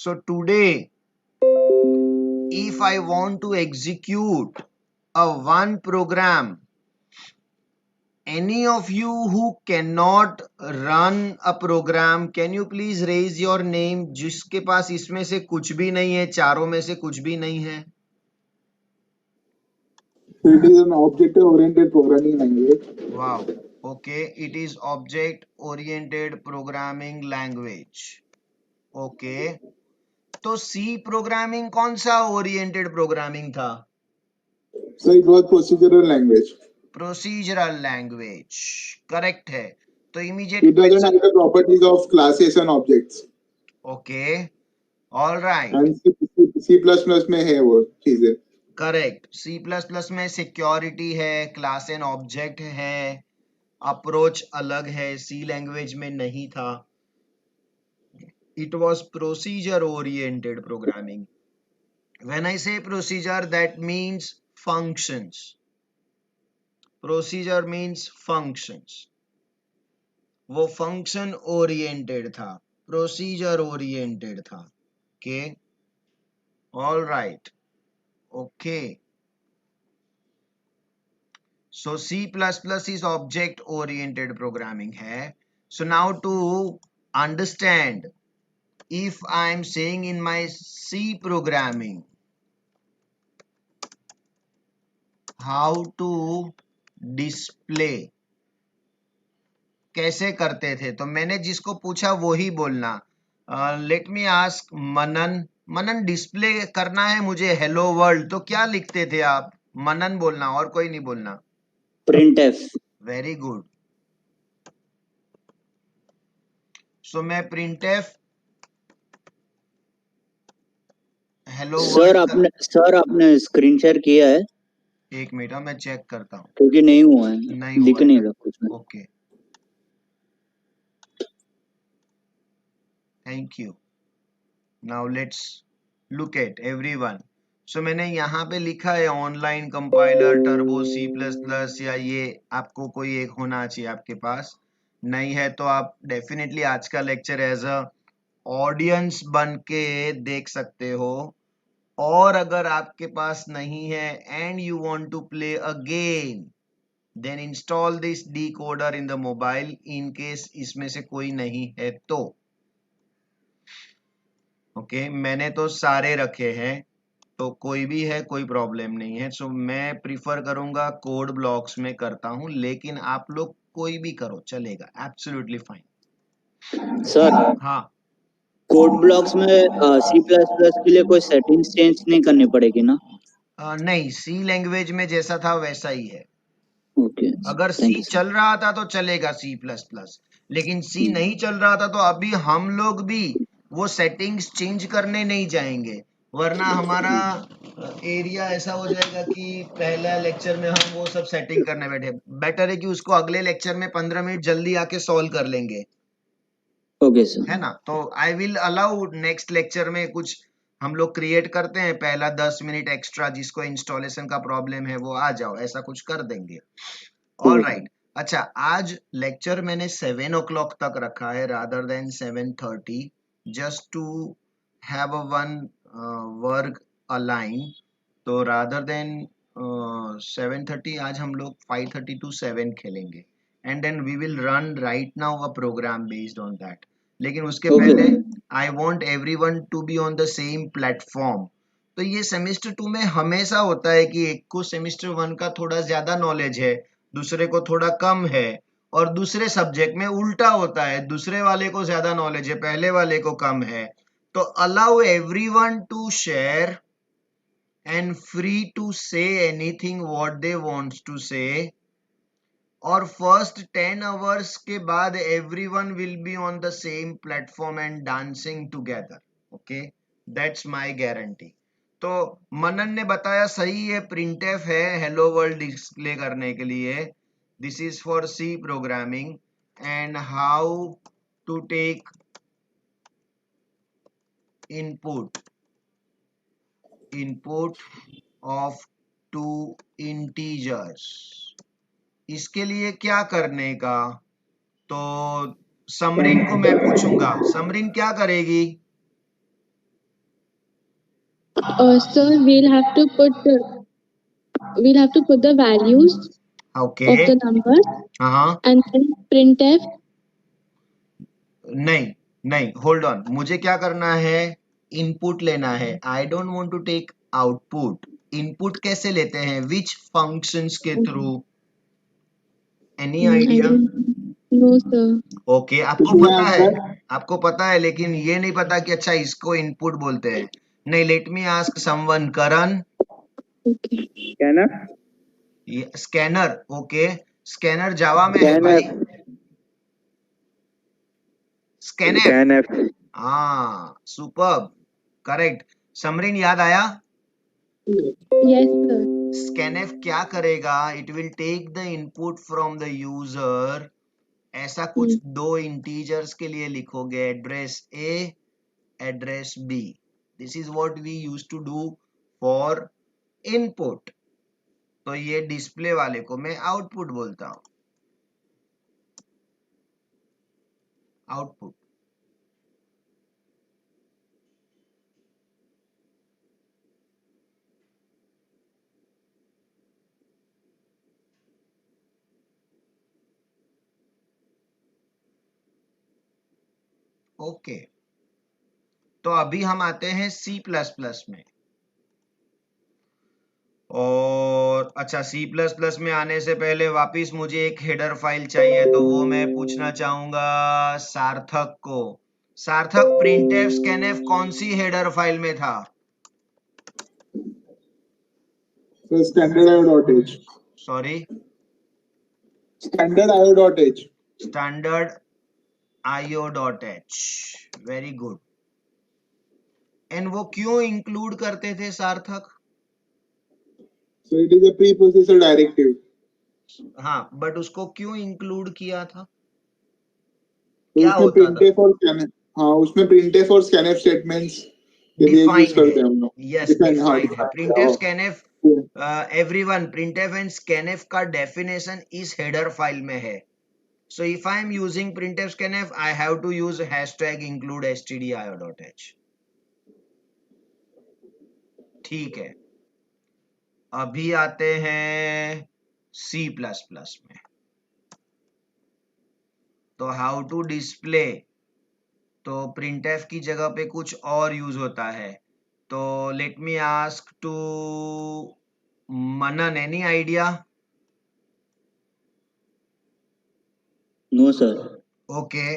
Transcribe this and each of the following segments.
So today, if I want to execute a one program, any of you who cannot run a program, can you please raise your name? जिसके पास इसमें से कुछ भी नहीं है, चारों में से कुछ भी नहीं है. It is an object-oriented programming language. Wow. Okay, it is object-oriented programming language. Okay. तो C प्रोग्रामिंग कौन सा ओरिएंटेड प्रोग्रामिंग था? So it was procedural language. Procedural language, correct है. तो immediate It doesn't have the properties of classes and objects. Okay, all right. And C++ में है वो चीजें. करेक्ट. C++ में सिक्योरिटी है, क्लास एंड ऑब्जेक्ट है, अप्रोच अलग है, सी लैंग्वेज में नहीं था. It was procedure oriented programming. When I say procedure, that means functions. Procedure means functions. वो फंक्शन ओरिएंटेड था, प्रोसीजर ओरिएंटेड था. Okay, all right. Okay, so C++ is object oriented programming है. So now to understand, if I am saying in my C programming how to display, कैसे करते थे, तो मैंने जिसको पूछा वो ही बोलना. लेट मी आस्क मनन. मनन, डिस्प्ले करना है मुझे हेलो वर्ल्ड, तो क्या लिखते थे आप? मनन बोलना, और कोई नहीं बोलना. printf. Very good. सो मैं printf हेलो सर वर्ल्ड. आपने स्क्रीन शेयर किया है? एक मिनट, मैं चेक करता हूँ. क्योंकि नहीं हुआ है, नहीं दिख हुआ नहीं है. रहा कुछ में. Okay, thank you. Now let's look at everyone. So मैंने यहाँ पे लिखा है ऑनलाइन कंपाइलर टर्बो C++, या ये आपको कोई एक होना चाहिए आपके पास. नहीं है तो आप डेफिनेटली आज का लेक्चर एज अ ऑडियंस बन के देख सकते हो. और अगर आपके पास नहीं है and you want to play a game, then install this decoder in the mobile, in case इसमें से कोई नहीं है तो. ओके, मैंने तो सारे रखे हैं, तो कोई भी है कोई प्रॉब्लम नहीं है. सो मैं प्रिफर करूंगा कोड ब्लॉक्स में करता हूं, लेकिन आप लोग कोई भी करो चलेगा, एब्सोल्युटली फाइन. सर, हाँ, कोड ब्लॉक्स में C++ के लिए कोई सेटिंग्स चेंज नहीं करनी पड़ेगी ना? नहीं, सी लैंग्वेज में जैसा था वैसा ही है. ओके, अगर थैंक सी यू सर. चल रहा था तो चलेगा C++, लेकिन सी नहीं चल रहा था तो अभी हम लोग भी वो सेटिंग्स चेंज करने नहीं जाएंगे, वरना हमारा एरिया ऐसा हो जाएगा कि पहला लेक्चर में हम वो सब सेटिंग करने बैठे. बेटर है कि उसको अगले लेक्चर में 15 मिनट जल्दी आके सॉल्व कर लेंगे, ओके सर. है ना. तो I will allow next lecture में कुछ हम लोग क्रिएट करते हैं, पहला 10 मिनट एक्स्ट्रा, जिसको इंस्टॉलेशन का प्रॉब्लम है वो आ जाओ, ऐसा कुछ कर देंगे. All right. अच्छा, आज लेक्चर मैंने 7 o'clock तक रखा है rather than 7:30, just to have a one work align. तो रादर देन 7:30 आज हम लोग 5:30 to 7 खेलेंगे, and then we will run right now a program based on that. लेकिन उसके पहले I want everyone to be on the same platform. तो ये सेमेस्टर 2 में हमेशा होता है कि एक को सेमेस्टर 1 का थोड़ा ज्यादा नॉलेज है, दूसरे को थोड़ा कम है, और दूसरे सब्जेक्ट में उल्टा होता है, दूसरे वाले को ज्यादा नॉलेज है, पहले वाले को कम है. तो allow everyone to share and free to say anything what they wants to say. और फर्स्ट 10 hours के बाद everyone will be on the same platform and dancing together. Okay, that's my guarantee. तो मनन ने बताया सही है, printf है hello world display करने के लिए. This is for C programming. And how to take input of two integers. इसके लिए क्या करने का, तो समरीन को मैं पूछूंगा. समरीन क्या करेगी? Sir, we'll have to put the values okay of the numbers हाँ and then printf. नहीं नहीं, होल्ड ऑन, मुझे क्या करना है, इनपुट लेना है। I don't want to take output. Input कैसे लेते हैं, विच फंक्शंस के थ्रू, any I idea? don't know, sir. ओके, आपको इसमें पता है, आंसर आपको पता है, लेकिन ये नहीं पता कि अच्छा इसको इनपुट बोलते हैं। नहीं, लेट मी आस्क समवन, करण। Okay. स्कैनर, ओके, स्कैनर जावा में है भाई, स्कैनएफ। हाँ, सुपर्ब, करेक्ट। समरीन याद आया? Yes, sir. स्कैनएफ क्या करेगा, it will take the input from the user. ऐसा कुछ दो इंटीजर्स के लिए लिखोगे, address A, address B. This is what we use to do for input. तो ये डिस्प्ले वाले को मैं आउटपुट बोलता हूं, आउटपुट। ओके, तो अभी हम आते हैं सी प्लस प्लस में। और अच्छा, सी प्लस प्लस में आने से पहले वापिस मुझे एक हेडर फाइल चाहिए, तो वो मैं पूछना चाहूंगा सार्थक को। सार्थक, प्रिंटफ स्कैनफ कौन सी हेडर फाइल में था? Standard IO dot H. Sorry, standard IO dot H. Standard io.h, very good. And वो क्यों इंक्लूड करते थे सार्थक? So it is a preprocessor directive. हाँ, बट उसको क्यों इंक्लूड किया था, तो क्या उसमें होता था? प्रिंटफ और स्कैनफ, हाँ उसमें प्रिंटफ और स्कैनफ स्टेटमेंट्स के लिए यूज डिफाइंड करते है, हैं हम लोग। यस डिफाइन, हाँ डिफाइंड है। डिफाइन प्रिंटफ है। Scanf, everyone, printf and scanf का डेफिनेशन इस हेडर फाइल में है। So if I am using printf scanf, I have to use hashtag include stdio.h। ठीक है, अभी आते हैं सी प्लस प्लस में। तो हाउ टू डिस्प्ले, तो प्रिंटफ की जगह पे कुछ और यूज होता है। तो let me ask to Manan, any idea? No sir. Okay,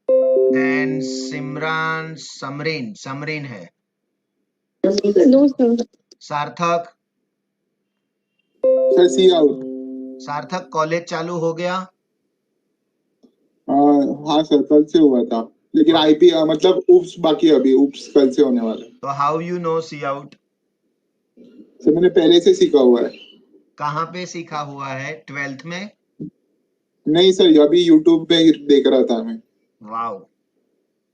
then Simran, Samreen, Samreen है। No, sir. Sarthak, sir cout. Sarthak college चालू हो गया? हाँ सर, कल से हुआ था, लेकिन आईपी मतलब उप्स बाकी है, अभी उप्स कल से होने वाला है। तो how you know cout? Sir मैंने पहले से सीखा हुआ है। कहाँ पे सीखा हुआ है, 12th में? नहीं सर, अभी यूट्यूब पे ही देख रहा था मैं। Wow,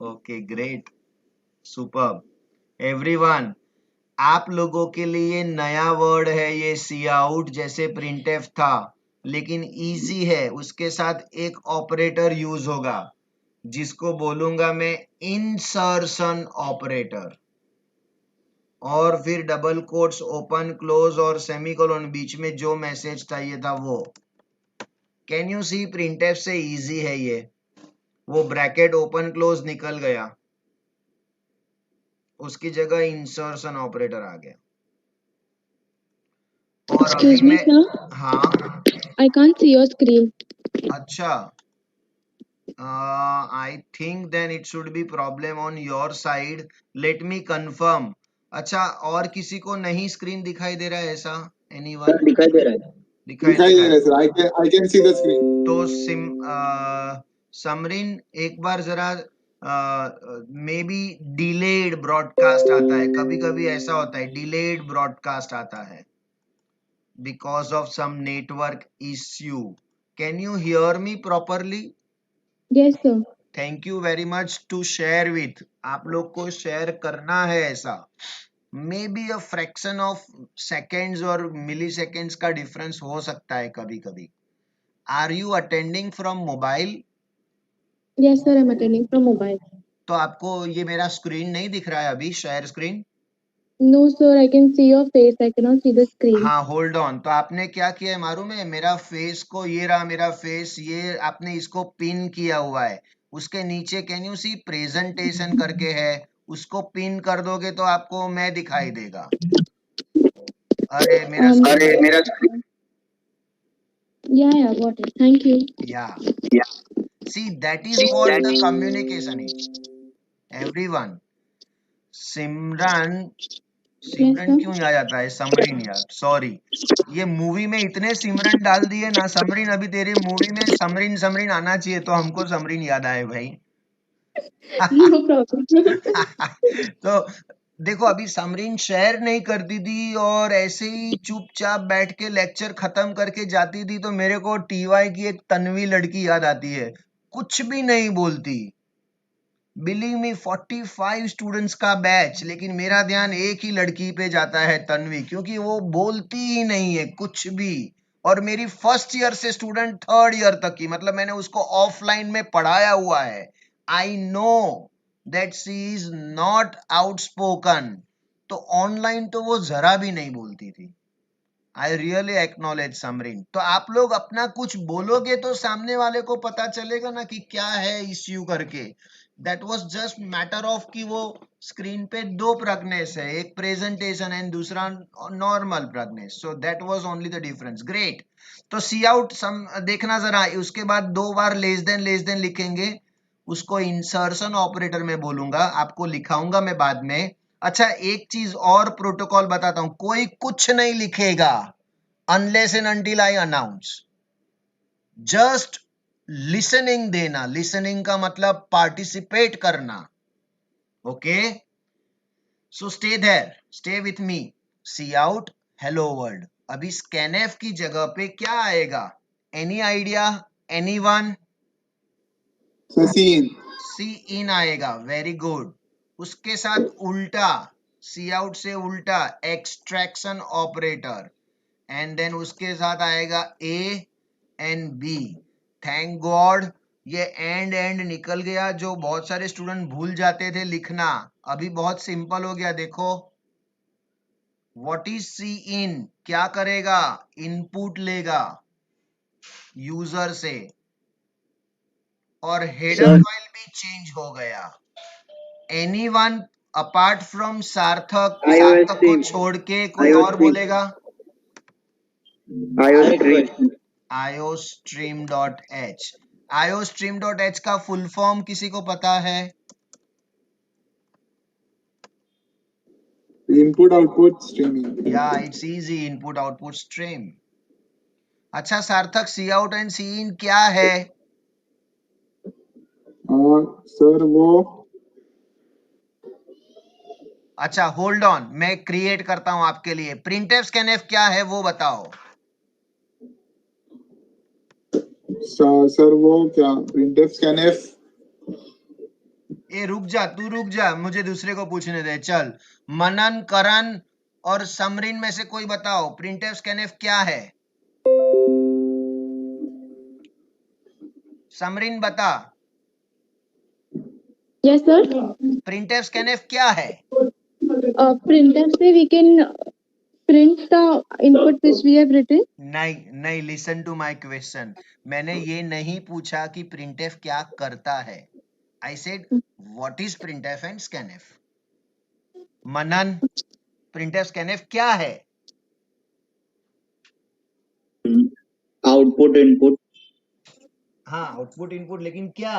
okay, great, superb. Everyone, आप लोगों के लिए नया वर्ड है ये सी आउट, जैसे प्रिंटफ था, लेकिन इजी है। उसके साथ एक ऑपरेटर यूज होगा जिसको बोलूंगा मैं इंसर्शन ऑपरेटर, और फिर डबल कोट्स, ओपन क्लोज और सेमीकोलन, बीच में जो मैसेज चाहिए था वो। कैन यू सी, प्रिंटफ से इजी है ये। वो ब्रैकेट ओपन क्लोज निकल गया, उसकी जगह इंसर्शन ऑपरेटर आ गया। और Excuse अभी me, मैं, sir. हाँ, I can't see your screen. अच्छा, I think then it should be problem on your side, let me confirm. अच्छा, और किसी को नहीं स्क्रीन दिखाई दे रहा है ऐसा? एनीवन? दिखाई दे रहा है। दिखाई दिखाई दे दे रहा रहा है। है sir, I can see the screen. तो समरीन, एक बार जरा, मे बी डिलेड ब्रॉडकास्ट आता है, कभी कभी ऐसा होता है, डिलेड ब्रॉडकास्ट आता है because of some network issue. Can you hear me properly? Yes, sir. Thank you very much to share with, आप लोग को शेयर करना है ऐसा। Maybe a fraction of seconds और मिली सेकेंड्स का डिफरेंस हो सकता है कभी कभी। Are you attending from mobile? Yes, sir. I'm attending from mobile. तो आपको ये मेरा स्क्रीन नहीं दिख रहा है अभी, share screen? No, sir. I can see your face. I cannot see the screen. हाँ होल्ड ऑन, तो आपने क्या किया है मालूम है, मेरा फेस को, ये रहा मेरा फेस, ये आपने इसको पिन किया हुआ है, उसके नीचे कैन यू सी प्रेजेंटेशन करके है, उसको पिन कर दोगे तो आपको मैं दिखाई देगा। अरे मेरा screen- Yeah, got it. Thank you. yeah, see that is what the communication is everyone। Simran, Yes, Simran sir. क्यों याद आता है, समरीन यार, सॉरी, ये मूवी में इतने सिमरन डाल दिए ना, समरीन, अभी तेरी मूवी में समरीन समरीन आना चाहिए तो हमको समरीन याद आए भाई। No problem. तो देखो, अभी समरीन शेयर नहीं करती थी और ऐसे ही चुपचाप बैठ के लेक्चर खत्म करके जाती थी, तो मेरे को टीवाई की एक तन्वी लड़की याद आती है, कुछ भी नहीं बोलती। बिलीव मी, 45 स्टूडेंट्स का बैच, लेकिन मेरा ध्यान एक ही लड़की पे जाता है, तन्वी, क्योंकि वो बोलती ही नहीं है कुछ भी। और मेरी फर्स्ट ईयर से स्टूडेंट थर्ड ईयर तक की, मतलब मैंने उसको ऑफलाइन में पढ़ाया हुआ है। I know that she is not outspoken, तो ऑनलाइन तो वो जरा भी नहीं बोलती थी। I really acknowledge Samreen. तो आप लोग अपना कुछ बोलोगे तो सामने वाले को पता चलेगा ना कि क्या है इश्यू करके। That was just matter of कि वो स्क्रीन पे दो प्रज्ञेश है, एक प्रेजेंटेशन एंड दूसरा normal Pradnyesh, so that was only the difference. Great. तो सी आउट सम देखना जरा, उसके बाद 2 बार लेस देन लिखेंगे, उसको इंसर्शन ऑपरेटर में बोलूंगा, आपको लिखाऊंगा मैं बाद में। अच्छा, एक चीज और प्रोटोकॉल बताता हूं, कोई कुछ नहीं लिखेगा unless and until I announce. Just listening देना, लिसनिंग का मतलब पार्टिसिपेट करना। Okay, so stay there, stay with me. C out, hello world. अभी स्कैनएफ की जगह पे क्या आएगा, any idea, anyone? Cin. C in आएगा, वेरी गुड। उसके साथ उल्टा, सी आउट से उल्टा एक्सट्रैक्शन ऑपरेटर, एंड देन उसके साथ आएगा A and B. Thank God ये एंड निकल गया, जो बहुत सारे स्टूडेंट भूल जाते थे लिखना, अभी बहुत सिंपल हो गया। देखो, व्हाट इज सी इन, क्या करेगा, इनपुट लेगा यूजर से, और हेडर सर फाइल भी चेंज हो गया। एनीवन अपार्ट फ्रॉम सार्थक, iOS सार्थक को stream छोड़ के कोई iOS और stream बोलेगा? iOS stream iostream.h, iostream.h का फुल फॉर्म किसी को पता है? Input output streaming. या it's easy, input output stream. अच्छा सार्थक, सी आउट एंड सी इन क्या है? सर वो अच्छा होल्ड ऑन, मैं क्रिएट करता हूं आपके लिए। प्रिंटफ स्कैनफ क्या है वो बताओ। सर वो क्या प्रिंटफ स्कैनफ। ए रुक जा, तू रुक जा, मुझे दूसरे को पूछने दे। चल, मनन, करण और समरीन में से कोई बताओ, प्रिंटफ स्कैनफ क्या है? समरीन बता, Yes, sir. प्रिंटफ स्कैनफ क्या है? Printer से we can print the input which we have written. नहीं नहीं, लिसन टू माय क्वेश्चन। मैंने ये नहीं पूछा कि प्रिंटफ क्या करता है, I said what is printf and scanf. Manan, printf scanf क्या है? output input हाँ, आउटपुट इनपुट, लेकिन क्या?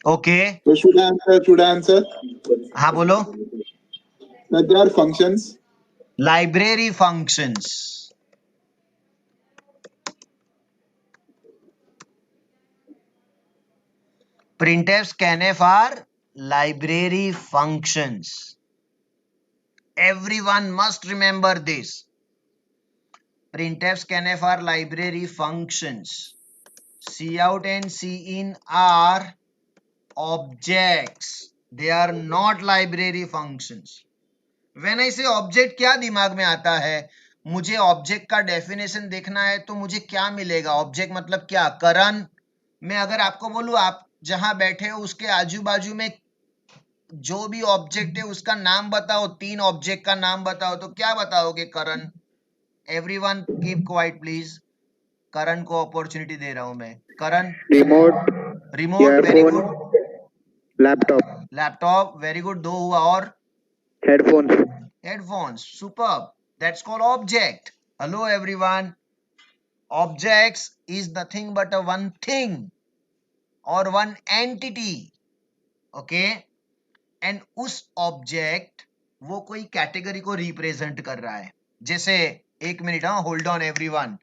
Okay, So should I answer? हाँ बोलो। That there are functions. Library functions, printf scanf are library functions. Everyone must remember this. Printf scanf are library functions. Cout and cin are objects, they are not library functions. When I say object, क्या दिमाग में आता है? मुझे object का definition देखना है तो मुझे क्या मिलेगा? ऑब्जेक्ट मतलब क्या? करण। मैं अगर आपको बोलूं आप जहां बैठे हो उसके आजू बाजू में जो भी ऑब्जेक्ट है उसका नाम बताओ, 3 ऑब्जेक्ट का नाम बताओ, तो क्या बताओगे? Karan. Everyone keep quiet please. Karan को अपॉर्चुनिटी दे रहा हूं मैं। Karan. Remote, remote, very earphone, good. Laptop, laptop, very good. 2 हुआ। और headphones, headphones, superb. That's called object. Hello everyone. Objects is nothing but a one thing or one entity. Okay? And उस object वो कोई category को represent कर रहा है। जैसे, एक मिनट, हाँ, होल्ड ऑन एवरीवन।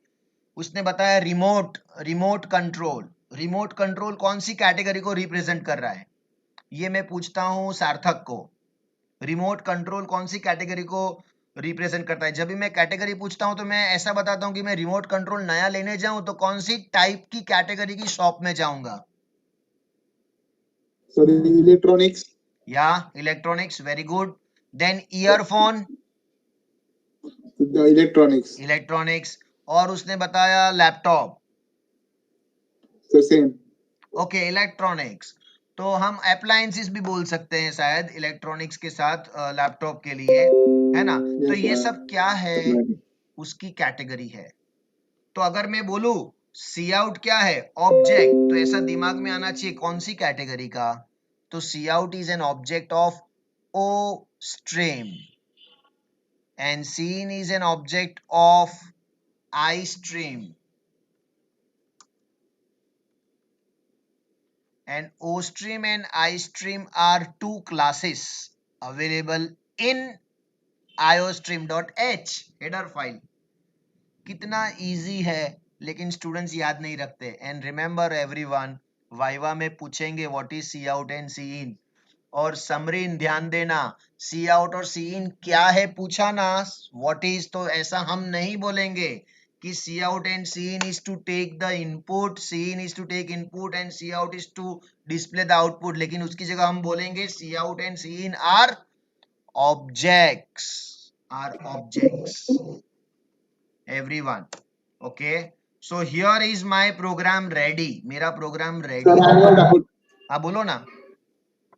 उसने बताया remote, remote control. Remote control कौन सी कैटेगरी को रिप्रेजेंट कर रहा है? ये मैं पूछता हूं सार्थक को। रिमोट कंट्रोल कौन सी कैटेगरी को रिप्रेजेंट करता है? जब भी मैं कैटेगरी पूछता हूं तो मैं ऐसा बताता हूं कि मैं रिमोट कंट्रोल नया लेने जाऊं तो कौन सी टाइप की कैटेगरी की शॉप में जाऊंगा? सर इलेक्ट्रॉनिक्स, या electronics, very good. Then earphone, electronics, electronics. और उसने बताया laptop, sir same. Okay, electronics. तो हम अप्लायंसेस भी बोल सकते हैं शायद इलेक्ट्रॉनिक्स के साथ लैपटॉप के लिए, है ना? तो Yes, ये sir. सब क्या है? उसकी कैटेगरी है। तो अगर मैं बोलूं सी आउट क्या है? ऑब्जेक्ट, तो ऐसा दिमाग में आना चाहिए कौन सी कैटेगरी का? तो C out is an object of O stream and cin is an object of I stream, and O stream and I stream are two classes available in iostream.h header file. कितना easy है, लेकिन students याद नहीं रखते। And remember everyone, viva में पूछेंगे what is C out and C in, और समरीन ध्यान देना, सी आउट और सी इन क्या है पूछा ना, व्हाट इज, तो ऐसा हम नहीं बोलेंगे कि C out and C in is to take the input, C in is to take input and C out is to display the output. लेकिन उसकी जगह हम बोलेंगे C out and C in are objects, are objects everyone. Okay, so here is my program ready. मेरा program ready sir I have doubt. हाँ बोलो ना।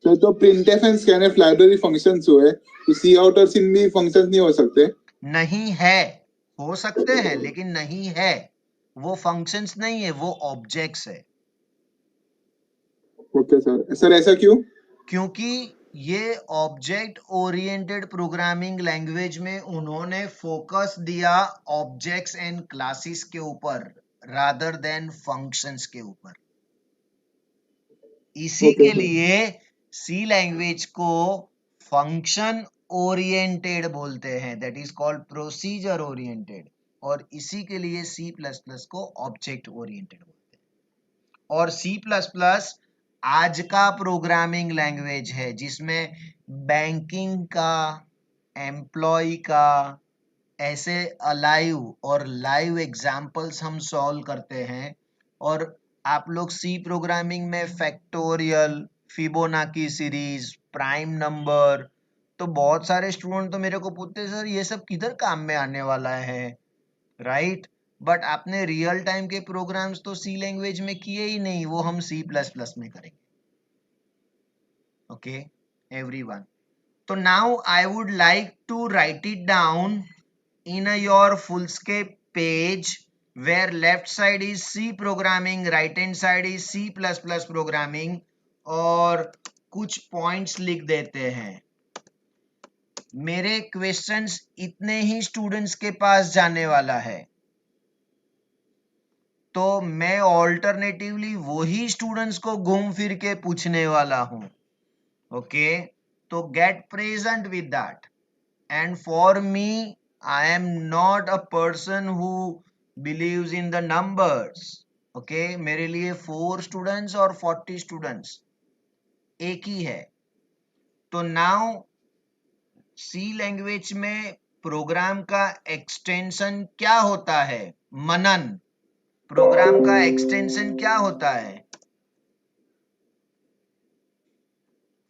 Sir तो printf and scanf library functions हुए तो सी आउट और सिन भी functions नहीं हो सकते? नहीं है, हो सकते हैं लेकिन नहीं है, वो फंक्शंस नहीं है, वो ऑब्जेक्ट्स है। Okay sir. सर ऐसा क्यों? क्योंकि ये ऑब्जेक्ट ओरिएंटेड प्रोग्रामिंग लैंग्वेज में उन्होंने फोकस दिया ऑब्जेक्ट्स एंड क्लासेस के ऊपर रादर देन फंक्शंस के ऊपर। इसी Okay, के sir. लिए सी लैंग्वेज को फंक्शन ओरिएंटेड बोलते हैं, that is called procedure oriented, और इसी के लिए सी प्लस प्लस को ऑब्जेक्ट ओरिएंटेड बोलते हैं। और सी प्लस प्लस आज का प्रोग्रामिंग लैंग्वेज है जिसमें बैंकिंग का, एम्प्लॉय का, ऐसे अलाइव और लाइव एग्जाम्पल्स हम सॉल्व करते हैं। और आप लोग सी प्रोग्रामिंग में factorial, Fibonacci series, prime number, तो बहुत सारे स्टूडेंट तो मेरे को पूछते हैं सर ये सब किधर काम में आने वाला है, राइट? बट आपने रियल टाइम के प्रोग्राम्स तो सी लैंग्वेज में किए ही नहीं, वो हम सी प्लस प्लस में करेंगे। ओके एवरीवन, तो now I would like to write it down in your fullscape page where left side is C programming, right hand side is C++ programming, और कुछ पॉइंट्स लिख देते हैं। मेरे क्वेश्चंस इतने ही स्टूडेंट्स के पास जाने वाला है, तो मैं ऑल्टरनेटिवली वही स्टूडेंट्स को घूम फिर के पूछने वाला हूं। ओके, तो get present with that. And for me, I am not a person who believes in the numbers. Okay, मेरे लिए 4 स्टूडेंट्स और 40 स्टूडेंट्स एक ही है। तो नाउ सी लैंग्वेज में प्रोग्राम का एक्सटेंशन क्या होता है? मनन। प्रोग्राम का एक्सटेंशन क्या होता है?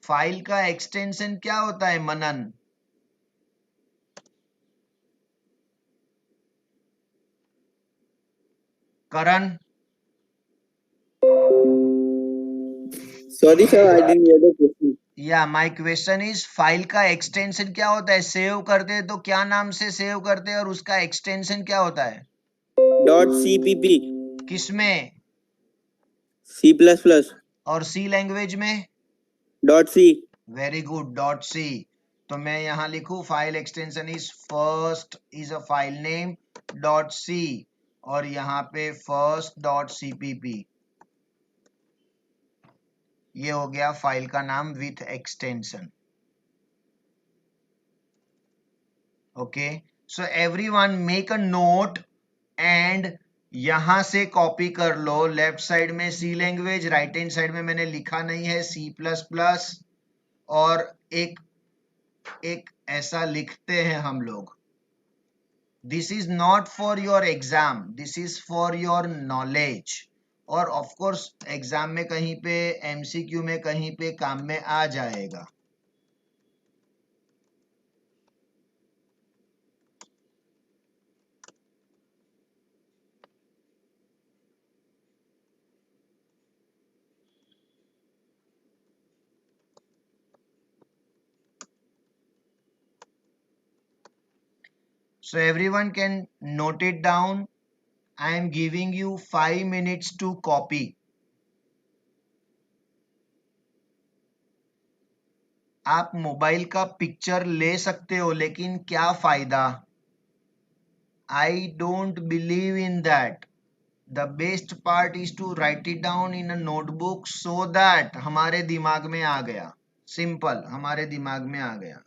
फाइल का एक्सटेंशन क्या होता है? मनन। Karan, Sorry sir, I didn't hear the question. या माय क्वेश्चन इज फाइल का एक्सटेंशन क्या होता है? सेव करते हैं तो क्या नाम से सेव करते हैं और उसका एक्सटेंशन क्या होता है? .cpp. किसमें? C++. और सी लैंग्वेज में? .c. Very good, dot C. तो मैं यहां लिखूं file extension is first is a file name dot C, और यहाँ पे फर्स्ट डॉट सीपीपी। ये हो गया फाइल का नाम with extension. Okay, so everyone make a note and यहां से कॉपी कर लो। लेफ्ट साइड में सी लैंग्वेज, राइट हैंड साइड में मैंने लिखा नहीं है सी प्लस प्लस, और एक एक ऐसा लिखते हैं हम लोग, this is not for your exam, this is for your knowledge. और ऑफ कोर्स एग्जाम में कहीं पे, एमसीक्यू में कहीं पे काम में आ जाएगा। So everyone can note it down. I am giving you 5 minutes to copy. आप मोबाइल का पिक्चर ले सकते हो, लेकिन क्या फायदा? I don't believe in that. The best part is to write it down in a notebook so that हमारे दिमाग में आ गया, सिंपल, हमारे दिमाग में आ गया।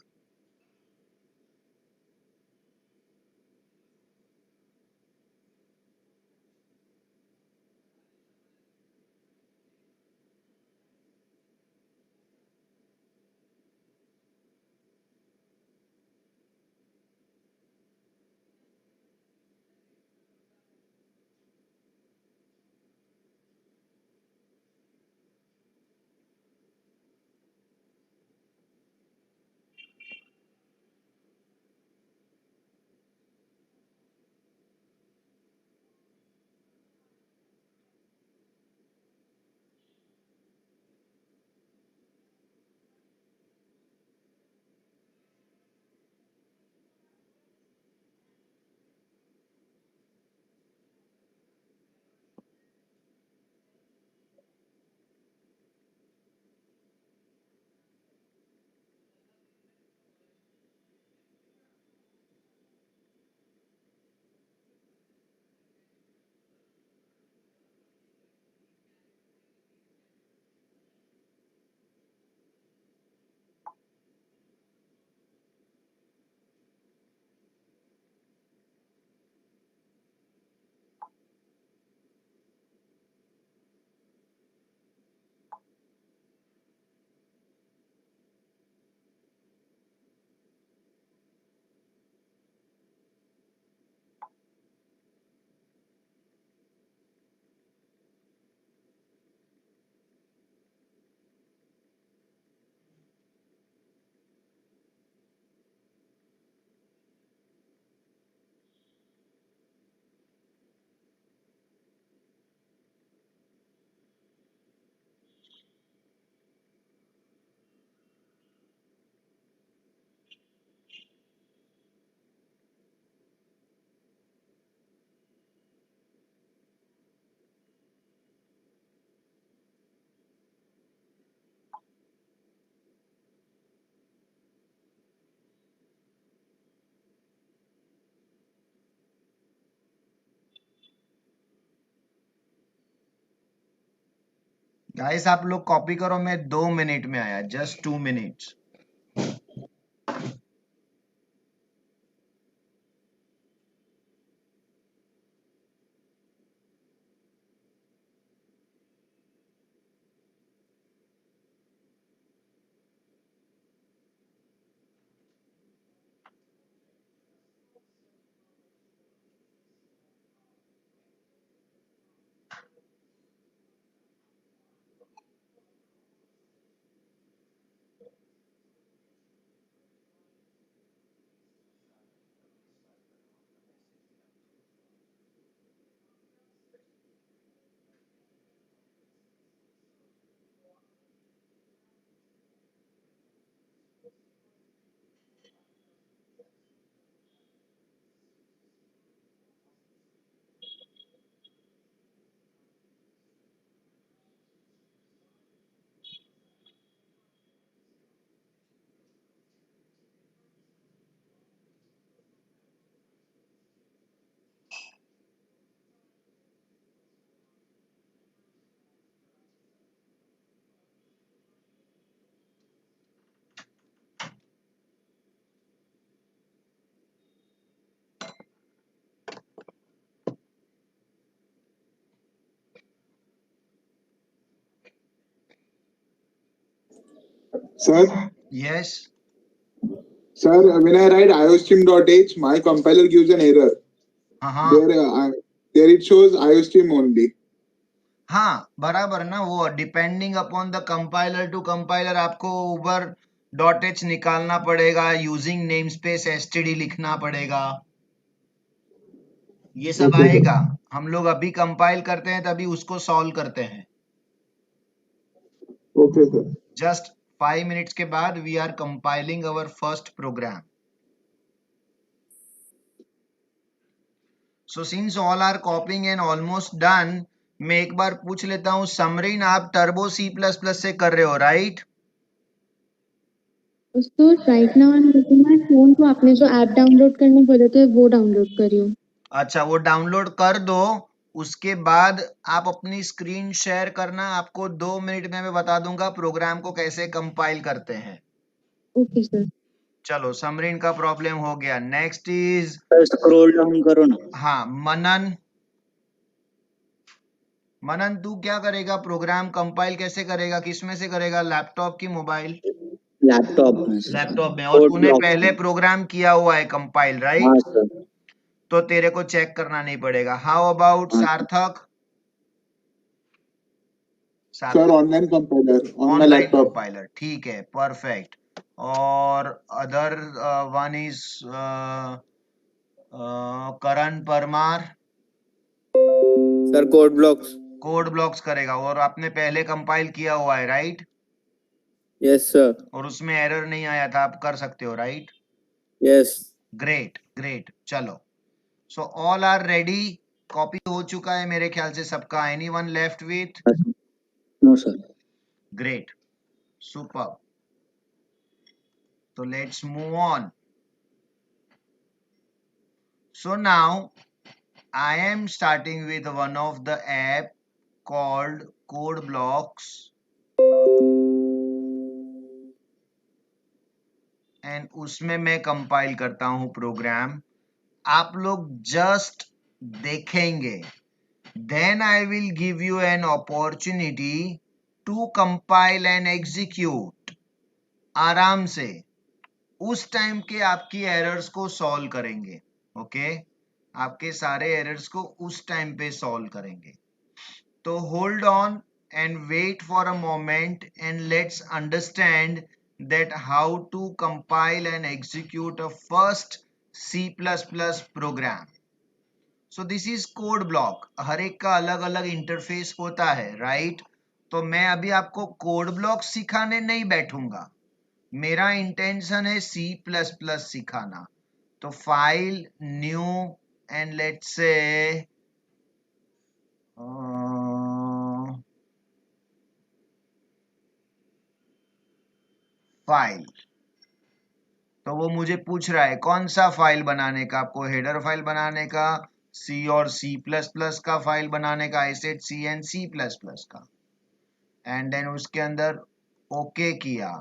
गाइस आप लोग कॉपी करो, मैं 2 मिनट में आया, just 2 minutes. Sir, Yes. sir, when I write iostream.h, my compiler gives an error. हाँ There it shows iostream only. हाँ बराबर ना, वो depending upon the compiler to compiler आपको उबर डॉट एच निकालना पड़ेगा, यूजिंग नेम स्पेस एसटीडी लिखना पड़ेगा, ये सब Okay, sir. आएगा। हम लोग अभी कंपाइल करते हैं तभी उसको सॉल्व करते हैं। Okay, sir. जस्ट 5 मिनट्स के बाद we are compiling our first program. So since all are copying and almost done, मैं एक बार पूछ लेता हूँ, समरीन आप टर्बो सी प्लस प्लस से कर रहे हो राइट? तो right now I am using my phone, तो आपने जो ऐप डाउनलोड करने बोले थे वो डाउनलोड करी हूँ। अच्छा वो डाउनलोड कर दो, उसके बाद आप अपनी स्क्रीन शेयर करना। आपको 2 मिनट में मैं बता दूंगा प्रोग्राम को कैसे कंपाइल करते हैं। Okay sir. चलो समरीन का प्रॉब्लम हो गया। नेक्स्ट इज स्क्रॉल डाउन करो ना। हाँ मनन। मनन तू क्या करेगा, प्रोग्राम कंपाइल कैसे करेगा, किस में से करेगा, लैपटॉप की मोबाइल? लैपटॉप में सर। लैपटॉप में। और कोड तूने ब्लॉक पहले में। प्रोग्राम किया हुआ है कंपाइल हाँ राइट? सर। तो तेरे को चेक करना नहीं पड़ेगा। हाउ अबाउट हाँ सार्थक? Sir, online compiler on my online laptop. Compiler, ठीक है, परफेक्ट। और other one is Karan Parmar, sir code blocks. Code blocks करेगा। और आपने पहले कंपाइल किया हुआ है राइट? Yes sir. और उसमें एरर नहीं आया था, आप कर सकते हो राइट? यस। Great great. चलो so all are ready, copy हो चुका है मेरे ख्याल से सबका। Anyone left with? No sir. Great, super. तो let's move on. So now I am starting with one of the app called Code Blocks, and उसमें मैं कंपाइल करता हूं प्रोग्राम। आप लोग जस्ट देखेंगे, then I will give you an opportunity to compile and execute। आराम से उस टाइम के आपकी एरर्स को सॉल्व करेंगे। ओके आपके सारे एरर्स को उस टाइम पे सॉल्व करेंगे। तो hold on and wait for a moment and let's understand that how to compile and execute a first C++ program. So this is code block, हर एक का अलग अलग इंटरफेस होता है राइट? तो मैं अभी आपको कोड ब्लॉक सिखाने नहीं बैठूंगा, मेरा इंटेंशन है C++ सिखाना। तो file new and let's say file. तो वो मुझे पूछ रहा है कौन सा फाइल बनाने का, आपको हेडर फाइल बनाने का, सी और C++ का फाइल बनाने का, I said C and C++ का। एंड देन उसके अंदर ओके किया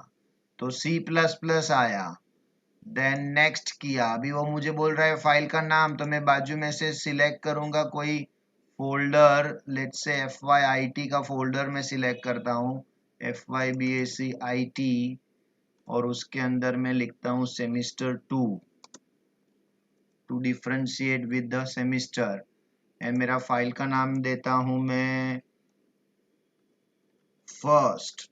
तो C++ आया। देन नेक्स्ट किया, अभी वो मुझे बोल रहा है फाइल का नाम, तो मैं बाजू में से सिलेक्ट करूंगा कोई फोल्डर, लेट्स से FYIT का फोल्डर में सिलेक्ट करता हूँ, FYBACIT, और उसके अंदर मैं लिखता हूँ semester 2 to differentiate with the semester. And मेरा फाइल का नाम देता हूँ मैं फर्स्ट।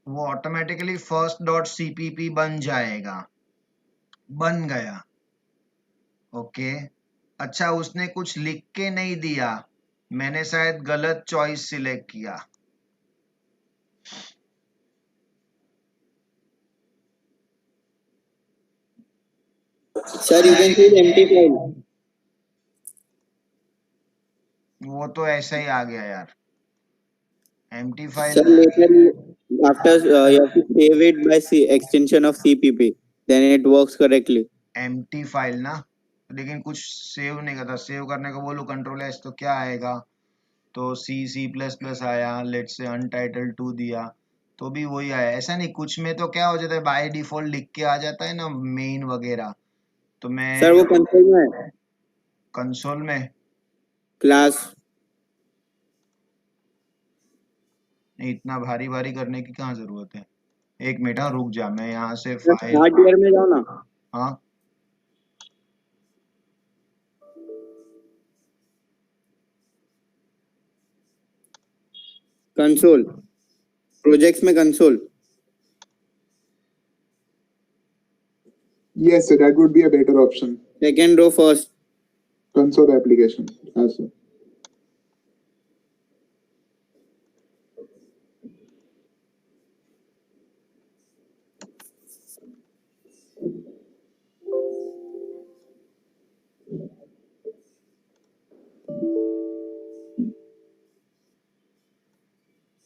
वो ऑटोमेटिकली first.cpp बन जाएगा, बन गया। ओके अच्छा उसने कुछ लिख के नहीं दिया, मैंने शायद गलत चॉइस सिलेक्ट किया। Sir you can see empty file. वो तो ऐसा ही आ गया यार, empty file. Sir, later after you have to save it by extension of CPP, then it works correctly. Empty file ना, लेकिन कुछ सेव नहीं करता। सेव करने को बोलो कंट्रोल एस तो क्या आएगा, तो C++ आया, लेट्स से अनटाइटल्ड 2 दिया तो भी वही आया। ऐसा नहीं, कुछ में तो क्या हो जाता है बाय डिफॉल्ट लिख के आ जाता है ना मेन वगैरह। तो मैं सर वो कंसोल में है, कंसोल में क्लास। नहीं, इतना भारी भारी करने की कहाँ जरूरत है। एक मिनट, हाँ रुक जा, मैं यहाँ से बस फाइल, हार्डवेयर में जाओ ना. हाँ कंसोल, प्रोजेक्ट्स में console. Yes, sir, that would be a better option. Second row first. Console application. Yes, sir.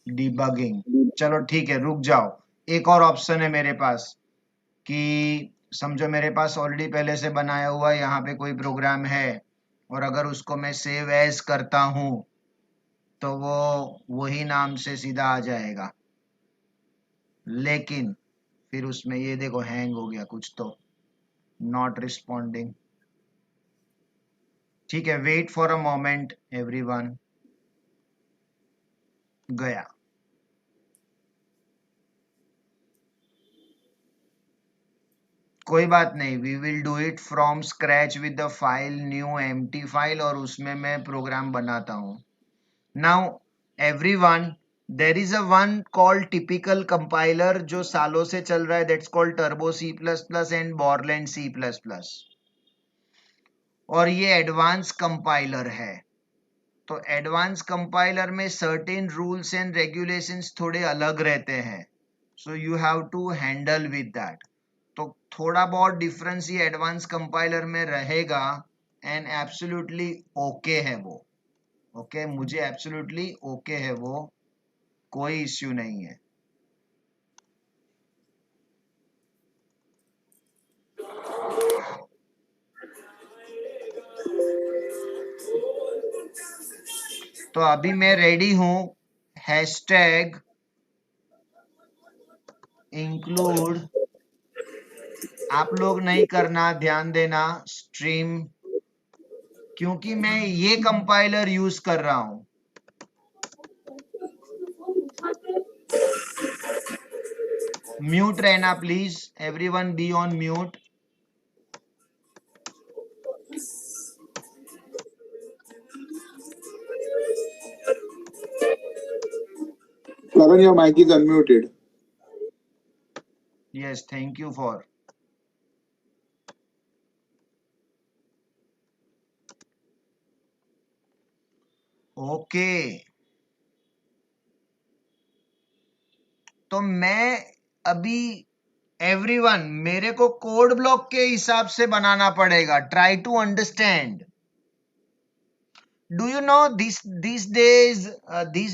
Debugging, चलो ठीक है, रुक जाओ। एक और ऑप्शन है मेरे पास कि समझो मेरे पास ऑलरेडी पहले से बनाया हुआ यहाँ पे कोई प्रोग्राम है, और अगर उसको मैं सेव एज करता हूँ तो वो वही नाम से सीधा आ जाएगा, लेकिन फिर उसमें ये देखो हैंग हो गया कुछ, तो नॉट रिस्पॉन्डिंग। ठीक है, wait for a moment everyone, गया। कोई बात नहीं, we will do it from scratch with the file new empty file, और उसमें मैं प्रोग्राम बनाता हूँ। Now everyone, there is a one called typical compiler जो सालों से चल रहा है, that's called Turbo C plus plus and Borland C plus plus, और ये एडवांस कंपाइलर है। तो एडवांस कंपाइलर में सर्टेन रूल्स एंड रेगुलेशंस थोड़े अलग रहते हैं, so you have to handle with that. तो थोड़ा बहुत डिफरेंस ये एडवांस कंपाइलर में रहेगा, एंड एब्सोल्युटली ओके है वो, ओके मुझे एब्सोल्युटली ओके है वो, कोई इश्यू नहीं है। तो अभी मैं रेडी हूं, हैशटैग इंक्लूड, आप लोग नहीं करना, ध्यान देना, स्ट्रीम, क्योंकि मैं ये कंपाइलर यूज कर रहा हूं। म्यूट रहना please, everyone be on mute. Karan, your mic is unmuted. Yes, thank you for, okay. तो मैं अभी एवरीवन, मेरे को कोड ब्लॉक के हिसाब से बनाना पड़ेगा, try to understand. Do you know these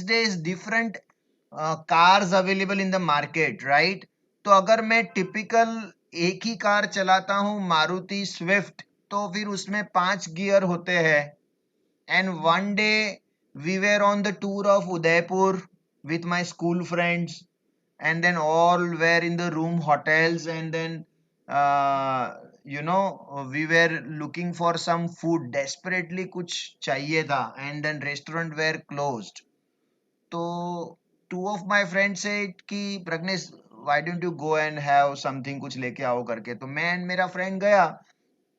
days different cars available in the market, right? तो अगर मैं टिपिकल एक ही कार चलाता हूं, मारुति स्विफ्ट, तो फिर उसमें 5 गियर होते हैं। And one day we were on the tour of Udaipur with my school friends, and then all were in the room hotels, and then we were looking for some food desperately, कुछ चाहिए था, and then restaurant were closed. तो two of my friends said कि Pradnyesh, why don't you go and have something, कुछ लेके आओ करके। तो मैं and मेरा फ्रेंड गया,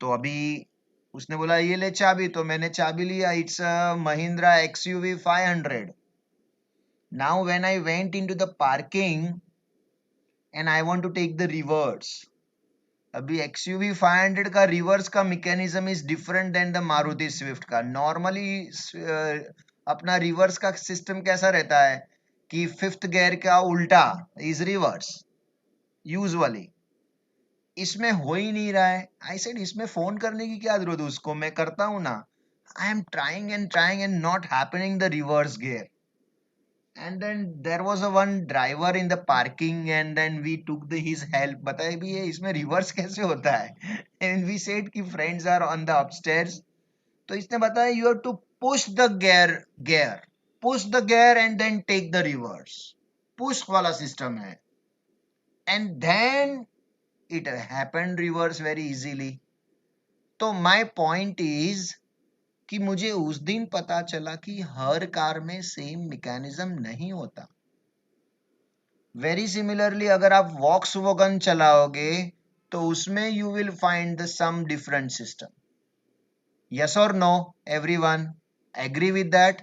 तो अभी उसने बोला ये ले चाबी, तो मैंने चाबी लिया, it's Mahindra XUV 500। Now when I went into the parking and I want to take the reverse, अभी XUV 500 का रिवर्स का mechanism is different than the Maruti Swift का। नॉर्मली अपना रिवर्स का सिस्टम कैसा रहता है कि 5th गियर का उल्टा इज रिवर्स यूजुअली, इसमें हो ही नहीं रहा है। आई सेड इसमें फोन करने की क्या जरूरत है, उसको मैं करता हूं ना। I am trying and not happening the reverse gear. And then there was a one driver in the parking, and then we took his help, बताए भी ये इसमें रिवर्स कैसे होता है। and we said कि friends are on the upstairs, तो इसने बताया you have to push the gear and then take the reverse, push वाला सिस्टम है, and then it happened reverse very easily। तो my point is कि मुझे उस दिन पता चला कि हर कार में सेम मैकेनिज्म नहीं होता। वेरी सिमिलरली अगर आप वॉक्सवैगन चलाओगे तो उसमें you will find the some different system. Yes और no everyone agree with that?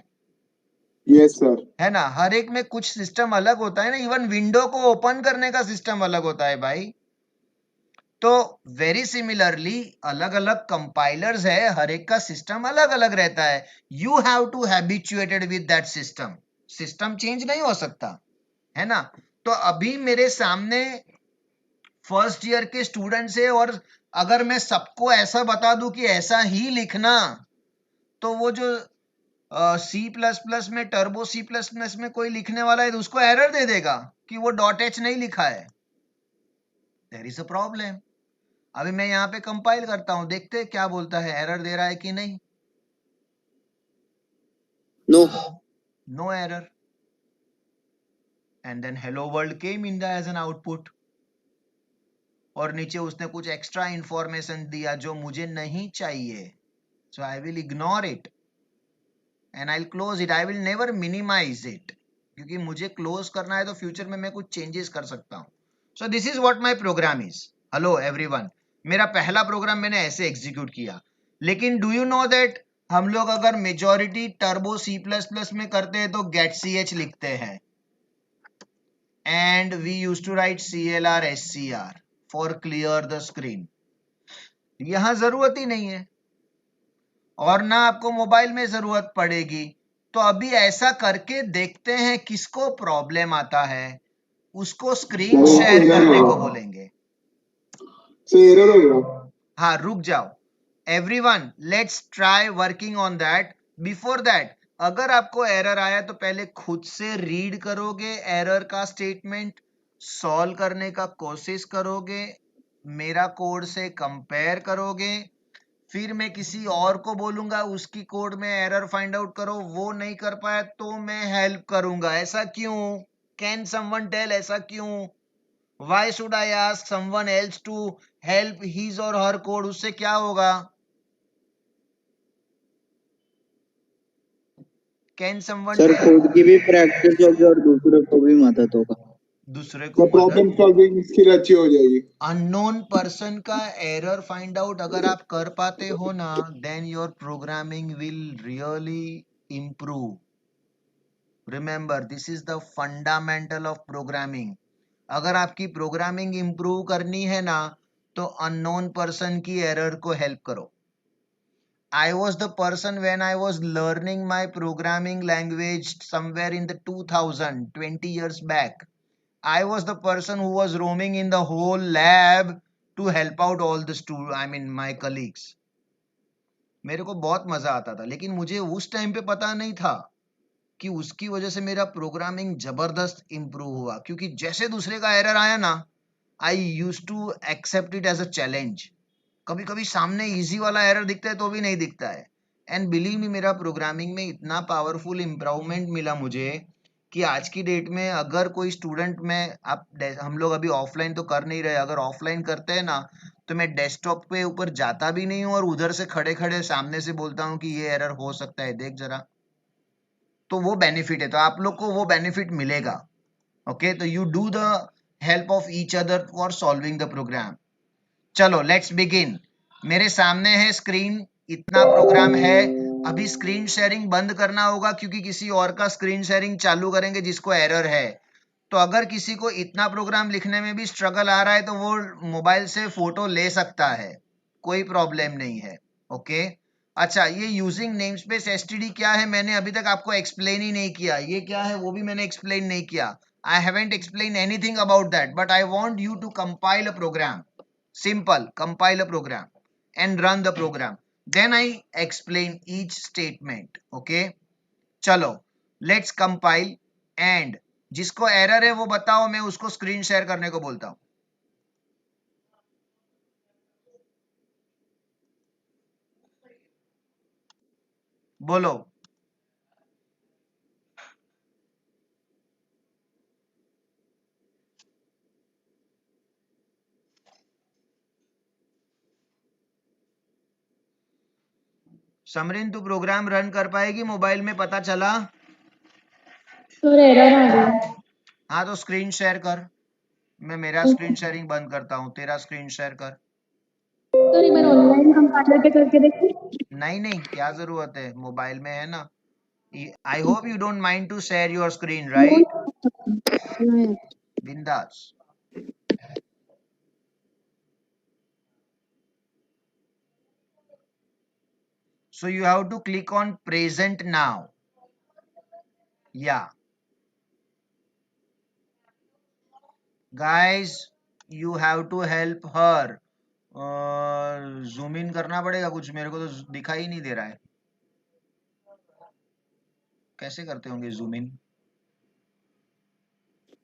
Yes sir. है ना, हर एक में कुछ सिस्टम अलग होता है ना, इवन विंडो को ओपन करने का सिस्टम अलग होता है भाई. तो वेरी सिमिलरली अलग अलग कंपाइलर्स है, हर एक का सिस्टम अलग अलग रहता है. You have to habituated with that system. System change नहीं हो सकता, है ना. तो अभी मेरे सामने फर्स्ट ईयर के स्टूडेंट्स है, और अगर मैं सबको ऐसा बता दूं कि ऐसा ही लिखना, तो वो जो C++ में टर्बो C++ में कोई लिखने वाला है तो उसको एरर दे देगा कि वो .h नहीं लिखा है. There is a problem. अभी मैं यहाँ पे कंपाइल करता हूं, देखते हैं क्या बोलता है, एरर दे रहा है कि नहीं. No. No error. And then hello world came in the as an output. और नीचे उसने कुछ एक्स्ट्रा इंफॉर्मेशन दिया जो मुझे नहीं चाहिए. So I will ignore it and I will close it. I will never minimise it, क्योंकि मुझे क्लोज करना है तो फ्यूचर में मैं कुछ चेंजेस कर सकता हूं. So this is what my program is. Hello everyone, मेरा पहला प्रोग्राम मैंने ऐसे एग्जीक्यूट किया. लेकिन डू यू नो दैट हम लोग अगर मेजॉरिटी टर्बो C++ में करते हैं तो गेट ch लिखते हैं, and we use to write CLR SCR for clear the screen. यहां जरूरत ही नहीं है, और ना आपको मोबाइल में जरूरत पड़ेगी. तो अभी ऐसा करके देखते हैं किसको प्रॉब्लम आता है, उसको स्क्रीन शेयर करने को बोलेंगे. सर एरर हो गया. हाँ रुक जाओ everyone, let's try working on that. Before that, अगर आपको एरर आया तो पहले खुद से रीड करोगे एरर का स्टेटमेंट, सॉल्व करने का कोशिश करोगे, मेरा कोड से कंपेयर करोगे, फिर मैं किसी और को बोलूंगा उसकी कोड में एरर फाइंड आउट करो. वो नहीं कर पाया तो मैं हेल्प करूंगा. ऐसा क्यों? कैन समवन टेल ऐसा क्यों? Why should I ask someone else to help his or her code? उससे क्या होगा? Can someone sir tell? खुद की भी प्रैक्टिस होगी और दूसरों को भी मदद होगा. दूसरे को तो प्रॉब्लम मदद. सॉल्विंग स्किल अच्छी हो जाएगी. अननोन पर्सन का एरर फाइंड आउट अगर आप कर पाते हो ना, then your programming will really improve. Remember, this is the fundamental of programming. अगर आपकी प्रोग्रामिंग इंप्रूव करनी है ना, तो अननोन पर्सन की एरर को हेल्प करो. I was the person when I was learning my programming language somewhere in the 2020 years back. I was the person who was roaming in the whole lab to help out all the my colleagues. मेरे को बहुत मजा आता था, लेकिन मुझे उस time पे पता नहीं था कि उसकी वजह से मेरा प्रोग्रामिंग जबरदस्त इंप्रूव हुआ. क्योंकि जैसे दूसरे का एरर आया ना, I use to accept it as a challenge. कभी कभी सामने इजी वाला एरर दिखता है तो भी नहीं दिखता है. एंड बिलीव मी, मेरा प्रोग्रामिंग में इतना पावरफुल इम्प्रूवमेंट मिला मुझे कि आज की डेट में अगर कोई स्टूडेंट में आप, हम लोग अभी ऑफलाइन तो कर नहीं रहे, अगर ऑफलाइन करते हैं ना तो मैं डेस्कटॉप पे ऊपर जाता भी नहीं हूँ और उधर से खड़े खड़े सामने से बोलता हूँ कि ये एरर हो सकता है, देख जरा. तो वो बेनिफिट है, तो आप लोग को वो बेनिफिट मिलेगा. ओके, तो you do the help of each other for solving the program. चलो लेट्स बिगिन. मेरे सामने है स्क्रीन, इतना प्रोग्राम है. अभी स्क्रीन शेयरिंग बंद करना होगा क्योंकि किसी और का स्क्रीन शेयरिंग चालू करेंगे जिसको एरर है. तो अगर किसी को इतना प्रोग्राम लिखने में भी स्ट्रगल आ रहा है तो वो मोबाइल से फोटो ले सकता है, कोई प्रॉब्लम नहीं है. ओके अच्छा, ये यूजिंग नेमस्पेस एसटीडी क्या है मैंने अभी तक आपको एक्सप्लेन ही नहीं किया. ये क्या है वो भी मैंने एक्सप्लेन नहीं किया. I haven't explain anything about that, but I want you to compile a program. Simple, compile a program and run the program. Then I explain each statement. Okay, चलो let's compile. And जिसको error है वो बताओ, मैं उसको screen share करने को बोलता हूं. बोलो. समरीन, तू प्रोग्राम रन कर पाएगी मोबाइल में, पता चला? सर एरर आ गया. हाँ तो स्क्रीन शेयर कर, मैं मेरा स्क्रीन शेयरिंग बंद करता हूँ, तेरा स्क्रीन शेयर कर। सर मैं ऑनलाइन कंपाइलर पे करके देखूं? नहीं नहीं, क्या जरूरत है, मोबाइल में है ना। I hope you don't mind to share your screen, right? No. बिंदास। So you have to click on present now. Yeah. Guys, you have to help her. Zoom in करना पड़ेगा कुछ, मेरे को तो दिखाई ही नहीं दे रहा है। कैसे करते होंगे जूम इन?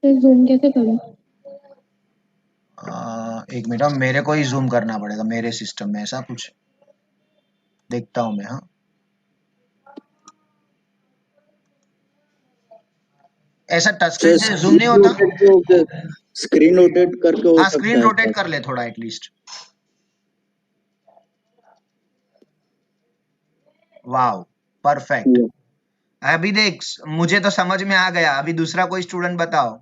जूम कैसे करूं? एक मिनट, मेरे को ही जूम करना पड़ेगा मेरे सिस्टम में, ऐसा कुछ देखता हूँ मैं। हाँ ऐसा टच स्क्रीन से जूम नहीं होता? स्क्रीन रोटेट करके हो हाँ सकता स्क्रीन है रोटेट सर। कर ले थोड़ा एटलीस्ट। Wow perfect. अभी देख, मुझे तो समझ में आ गया, अभी दूसरा कोई स्टूडेंट बताओ।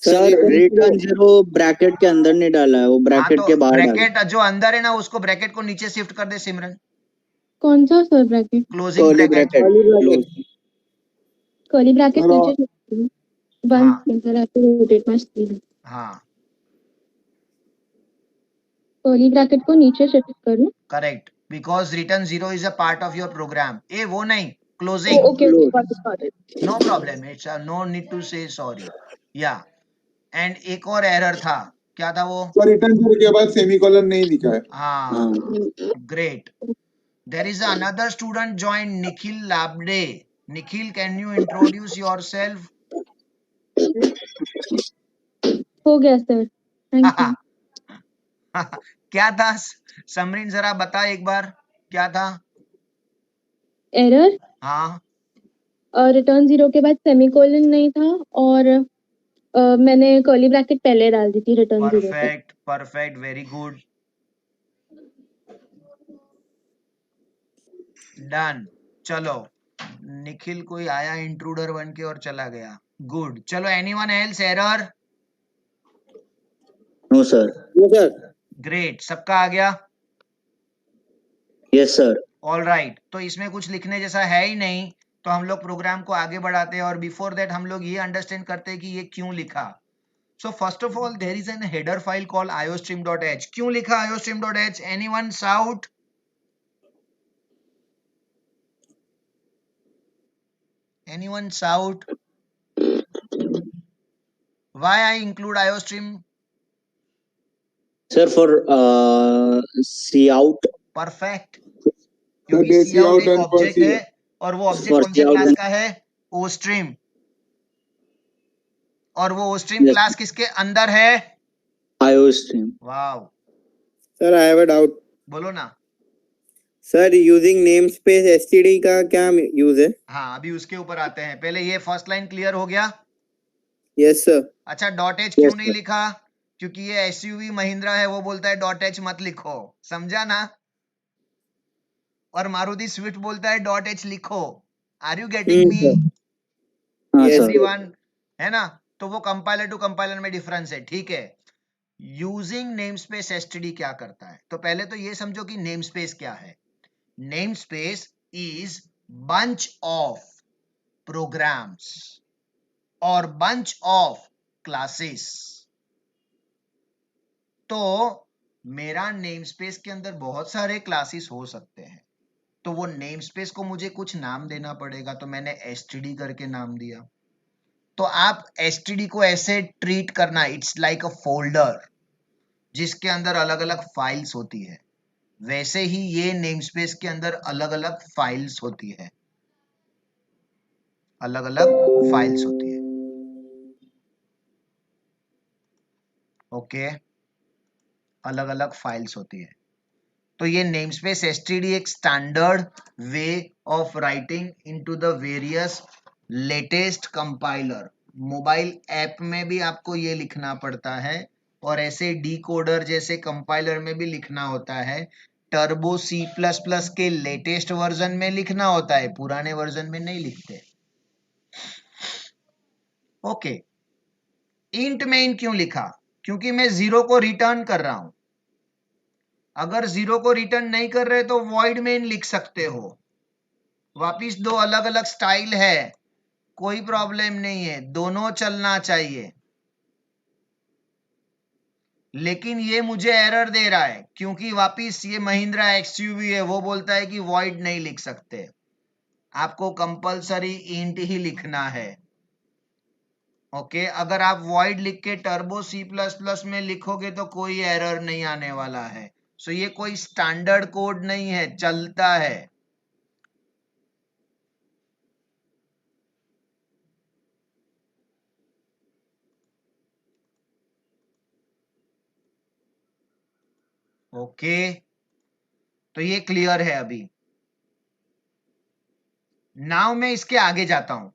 सर रिटर्न 0 ब्रैकेट के अंदर नहीं डाला है, वो हाँ ब्रैकेट तो के बाहर डाला है। ब्रैकेट जो अंदर है ना, उसको ब्रैकेट को नीचे शिफ्ट कर दे सिमरन। कौन सा sir bracket? Closing curly bracket. Bracket. Curly bracket hello. नीचे शिफ्ट करूं? वन हाँ second sir, I have to rotate my screen. हाँ कर्ली ब्रैकेट को नीचे शिफ्ट करूं? Correct, because return 0 is a part of your program. ए वो नहीं, closing. Okay got it. No problem, it's no need to say sorry. या and एक और एरर था, क्या था वो? सर रिटर्न के बाद सेमीकोलन नहीं दिखा है। हाँ great. There is another student join, Nikhil Labde. Nikhil, can you introduce yourself? हो गया सर, थैंक यू। क्या था समरीन, जरा बता एक बार, क्या था? एरर हाँ रिटर्न 0 के बाद सेमीकोलन नहीं था, और मैंने कर्ली ब्रैकेट पहले डाल दी थी रिटर्न 0 पे। Perfect perfect, very good, done. चलो निखिल कोई आया इंट्रूडर बन के और चला गया, गुड। चलो anyone else error? No sir. Great, सबका आ गया? Yes sir. ऑल राइट, तो इसमें कुछ लिखने जैसा है ही नहीं, तो हम लोग प्रोग्राम को आगे बढ़ाते हैं। और बिफोर दैट हम लोग ये अंडरस्टैंड करते हैं कि ये क्यों लिखा। So first of all there is an header file called iostream.h। क्यों लिखा iostream.h? Anyone shout? Anyone shout? Why I include iostream? Sir for C out. Perfect, sir क्योंकि दे सी सी आउट आउट एक एंड ऑब्जेक्ट परसी। है, और वो object For कौन से cout क्लास and- का है? ओस्ट्रीम। और वो ओस्ट्रीम Yes. क्लास किसके अंदर है? iostream। Wow, sir I have a doubt. बोलो ना। सर यूजिंग नेमस्पेस एसटीडी का क्या यूज है? हाँ अभी उसके ऊपर आते हैं, पहले ये फर्स्ट लाइन क्लियर हो गया? Yes sir. अच्छा डॉट एच क्यों नहीं लिखा? क्योंकि ये एसयूवी महिंद्रा है, वो बोलता है डॉट एच मत लिखो, समझा ना? और मारुति स्विफ्ट बोलता है डॉट एच लिखो। Are you getting me everyone? है ना? तो वो कंपाइलर टू कंपाइलर में डिफरेंस है, ठीक है। यूजिंग नेमस्पेस एसटीडी क्या करता है, तो पहले तो ये समझो कि नेमस्पेस क्या है। Namespace is bunch of programs और बंच ऑफ क्लासेस। तो मेरा नेमस्पेस के अंदर बहुत सारे क्लासेस हो सकते हैं, तो वो नेमस्पेस को मुझे कुछ नाम देना पड़ेगा, तो मैंने एसटीडी करके नाम दिया। तो आप एसटीडी को ऐसे ट्रीट करना, इट्स लाइक अ फोल्डर जिसके अंदर अलग अलग फाइल्स होती है, वैसे ही ये नेमस्पेस के अंदर अलग अलग फाइल्स होती है, अलग अलग फाइल्स होती है। ओके, अलग अलग फाइल्स होती है। तो ये नेमस्पेस एसटीडी एक standard way of writing into the various latest compiler. Mobile app में भी आपको ये लिखना पड़ता है, और ऐसे डीकोडर जैसे कंपाइलर में भी लिखना होता है। टर्बो सी प्लस प्लस के लेटेस्ट वर्जन में लिखना होता है, पुराने वर्जन में नहीं लिखते। ओके, इंट में इन क्यों लिखा? क्योंकि मैं 0 को रिटर्न कर रहा हूं। अगर 0 को रिटर्न नहीं कर रहे तो वॉइड में इन लिख सकते हो। वापिस दो अलग अलग स्टाइल है, कोई प्रॉब्लम नहीं है, दोनों चलना चाहिए। लेकिन ये मुझे एरर दे रहा है क्योंकि वापिस ये महिंद्रा एक्सयूवी है, वो बोलता है कि वॉइड नहीं लिख सकते, आपको कंपलसरी इंट ही लिखना है। ओके, अगर आप वॉइड लिख के टर्बो C++ में लिखोगे तो कोई एरर नहीं आने वाला है। सो ये कोई स्टैंडर्ड कोड नहीं है, चलता है। ओके, तो ये क्लियर है। अभी नाउ मैं इसके आगे जाता हूं।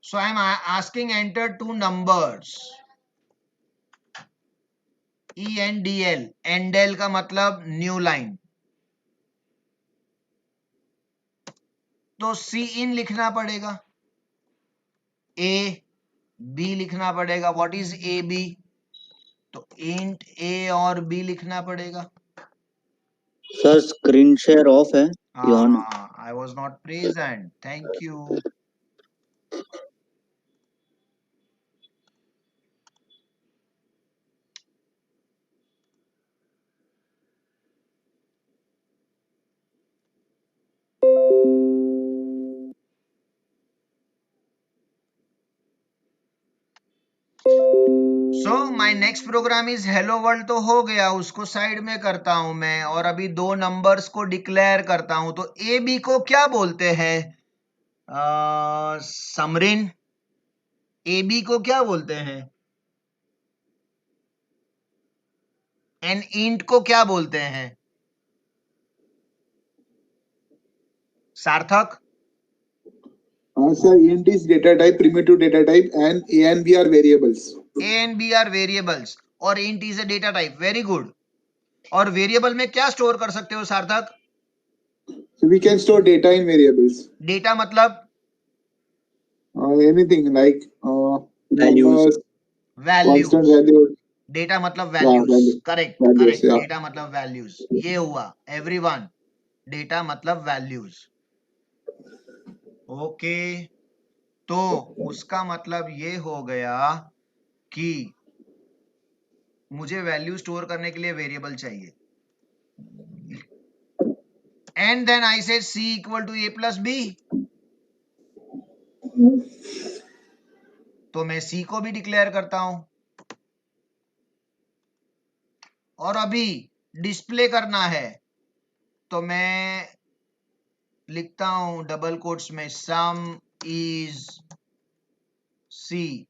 So I am asking enter two numbers. ENDL, एंडेल का मतलब न्यू लाइन, तो सी इन लिखना पड़ेगा, ए बी लिखना पड़ेगा। What is A B? तो इंट ए और बी लिखना पड़ेगा। सर स्क्रीन शेयर ऑफ है, on. I was not present, thank you. So my next program is hello world. तो हो गया, उसको साइड में करता हूं मैं, और अभी दो नंबर्स को डिक्लेयर करता हूं। तो ए बी को क्या बोलते हैं समरिन? ए बी को क्या बोलते हैं? एन इंट को क्या बोलते हैं सार्थक? Sir, int is data type, primitive data type, and A and B are variables. A and B are variables और int is a data type. Very good. और वेरिएबल में क्या स्टोर कर सकते हो सार्थक? So we can store data in variables. Data मतलब Anything like Values. numbers, values. constant value. Data मतलब Yeah, values. value. Correct Values, correct, yeah. Data मतलब वैल्यूज, ये हुआ एवरीवन, डेटा मतलब वैल्यूज। ओके, तो उसका मतलब ये हो गया कि मुझे वैल्यू स्टोर करने के लिए वेरिएबल चाहिए। And then I said C equal to A plus B, तो मैं सी को भी डिक्लेयर करता हूं। और अभी डिस्प्ले करना है तो मैं लिखता हूं डबल कोट्स में सम इज सी।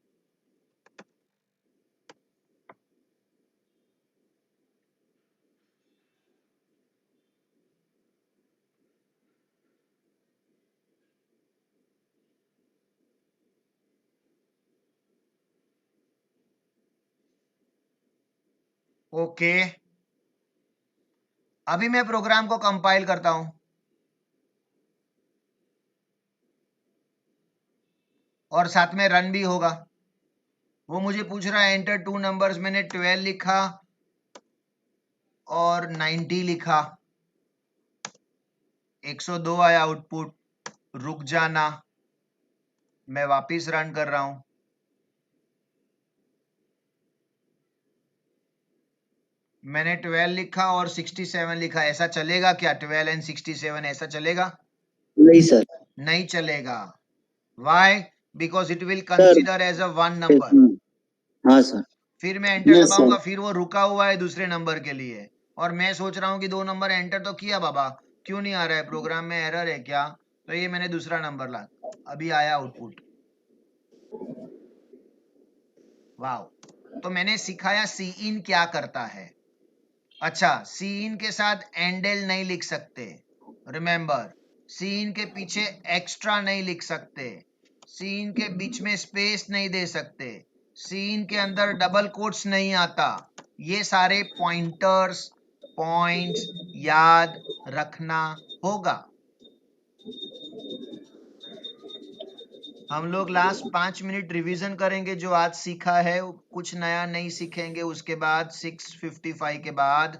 ओके, अभी मैं प्रोग्राम को कंपाइल करता हूं और साथ में रन भी होगा। वो मुझे पूछ रहा है एंटर टू नंबर्स, मैंने 12 लिखा और 90 लिखा, 102 आया आउटपुट। रुक जाना, मैं वापिस रन कर रहा हूं। मैंने 12 लिखा और 67 लिखा, ऐसा चलेगा क्या? 12 एंड 67 ऐसा चलेगा? नहीं सर। नहीं चलेगा। Why? Because it will consider as a one number. हाँ सर। फिर मैं एंटर Yes, दबाऊंगा, sir. फिर वो रुका हुआ है दूसरे नंबर के लिए, और मैं सोच रहा हूँ कि 2 नंबर एंटर तो किया बाबा, क्यों नहीं आ रहा है? प्रोग्राम में एरर है क्या? तो ये मैंने दूसरा नंबर ला, अभी आया आउटपुट। वाओ, तो मैंने सिखाया सी इन क्या करता है। अच्छा, सी इन के साथ एंडेल नहीं लिख सकते, रिमेंबर। सी इन के पीछे एक्स्ट्रा नहीं लिख सकते, सी इन के बीच में स्पेस नहीं दे सकते, सी इन के अंदर डबल कोट्स नहीं आता। ये सारे पॉइंटर्स, पॉइंट्स याद रखना होगा। हम लोग लास्ट 5 मिनट रिवीजन करेंगे जो आज सीखा है, कुछ नया नहीं सीखेंगे। उसके बाद 6:55 के बाद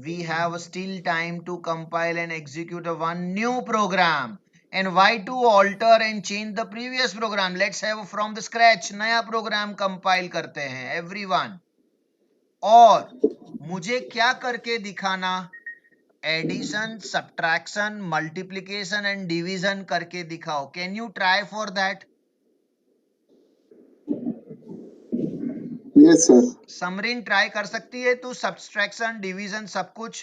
we have still time to compile and execute a one new program, and why to alter and change the previous program? Let's have from the scratch नया प्रोग्राम कंपाइल करते हैं एवरीवन। और मुझे क्या करके दिखाना? Addition, subtraction, multiplication and division करके दिखाओ। Can you try for that? Yes sir. Samreen try कर सकती है तू सब्ट्रैक्शन, डिवीजन सब कुछ?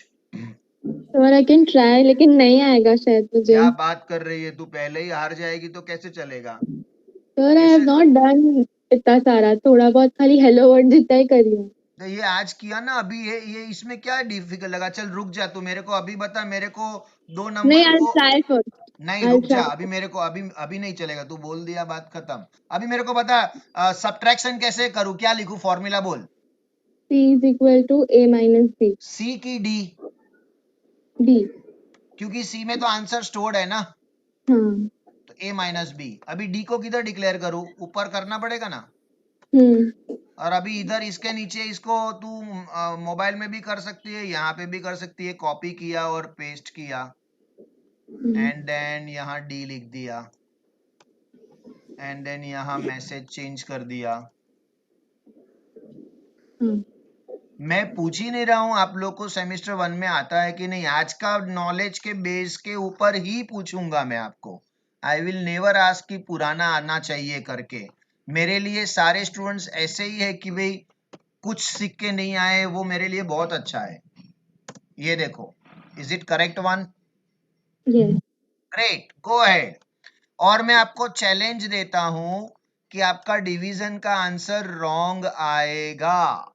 सर आई कैन ट्राई, लेकिन नहीं आएगा शायद मुझे। क्या बात कर रही है तू? पहले ही हार जाएगी तो कैसे चलेगा? Sir I have not done इतना सारा, थोड़ा बहुत खाली हेलो वर्ड जितना ही करी हूँ। तो ये आज किया ना अभी, ये इसमें क्या डिफिकल्ट लगा? चल रुक जा, तू मेरे को अभी बता, मेरे को 2 नहीं, नंबर आई को। Try first. नहीं I'll रुक जा, try. अभी मेरे को अभी नहीं चलेगा, तू बोल दिया बात खत्म। अभी मेरे को बता सब्ट्रैक्शन कैसे करूं, क्या लिखूं, फॉर्मूला बोल। C is equal to A minus B. सी की डी? D. क्योंकि सी में तो आंसर स्टोर्ड है ना, हाँ। तो ए माइनस बी। अभी डी को किधर डिक्लेयर करूं? ऊपर करना पड़ेगा ना। और अभी इधर इसके नीचे इसको तू मोबाइल में भी कर सकती है, यहाँ पे भी कर सकती है। कॉपी किया और पेस्ट किया, एंड देन यहाँ डी लिख दिया, एंड देन यहाँ मैसेज चेंज कर दिया। मैं पूछ ही नहीं रहा हूं आप लोग को सेमेस्टर 1 में आता है कि नहीं, आज का नॉलेज के बेस के ऊपर ही पूछूंगा मैं आपको। आई विल नेवर आस्क कि पुराना आना चाहिए करके। मेरे लिए सारे स्टूडेंट्स ऐसे ही है कि भाई कुछ सीख के नहीं आए, वो मेरे लिए बहुत अच्छा है। ये देखो, is it correct one? Great, go ahead. और मैं आपको चैलेंज देता हूं कि आपका डिवीजन का आंसर रॉन्ग आएगा।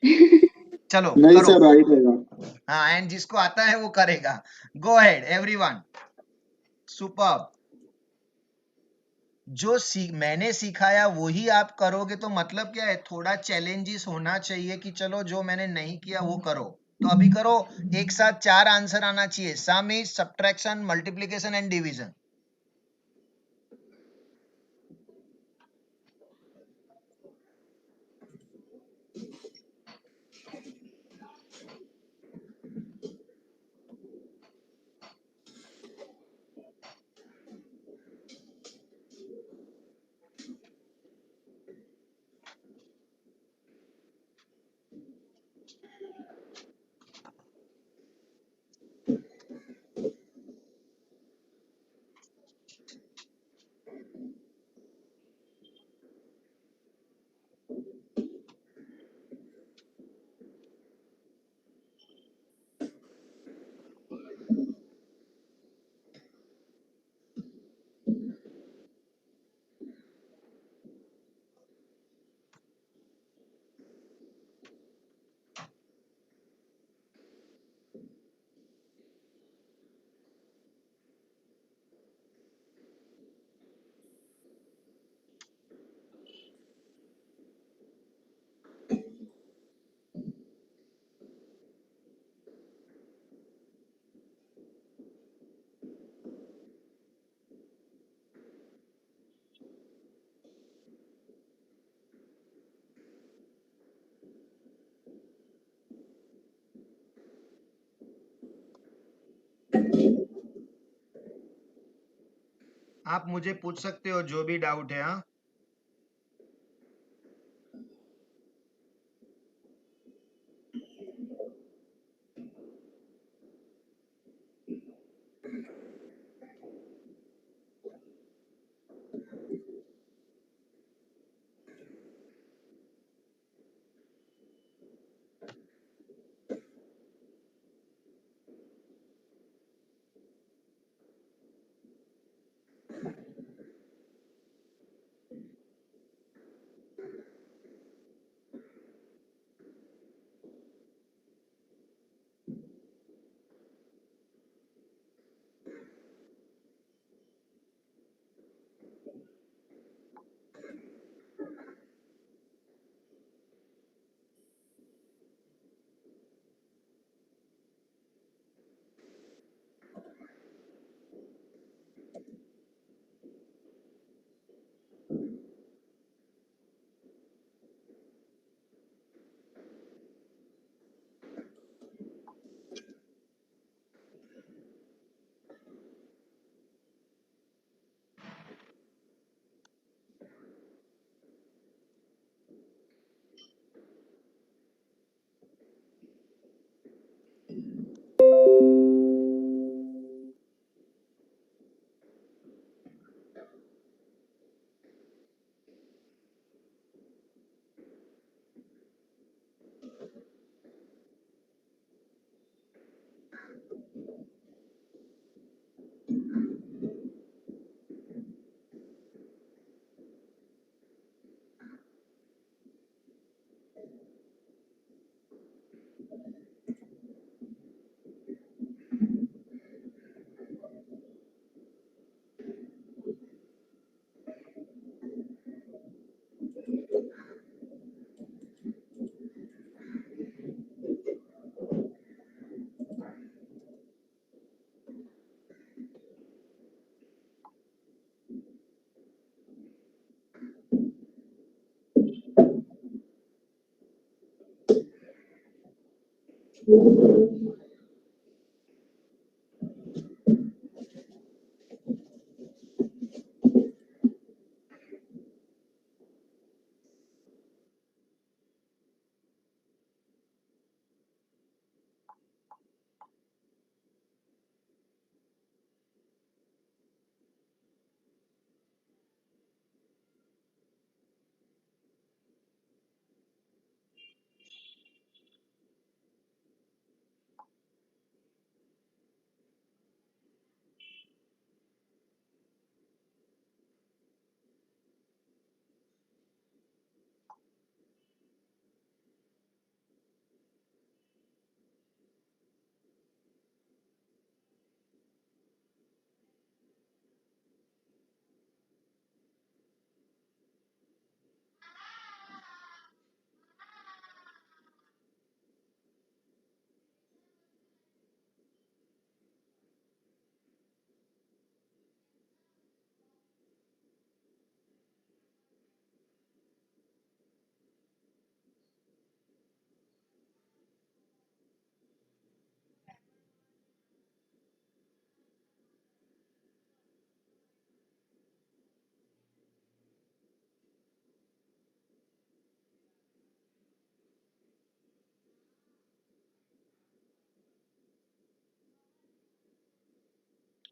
चलो नहीं करो। सर, राइट रहेगा। हाँ, एंड जिसको आता है वो करेगा। Go ahead everyone, superb. जो मैंने सिखाया वही आप करोगे तो मतलब क्या है, थोड़ा चैलेंजेस होना चाहिए कि चलो जो मैंने नहीं किया वो करो। तो अभी करो, एक साथ 4 आंसर आना चाहिए। सम is, subtraction, multiplication and division. आप मुझे पूछ सकते हो जो भी डाउट है। हाँ,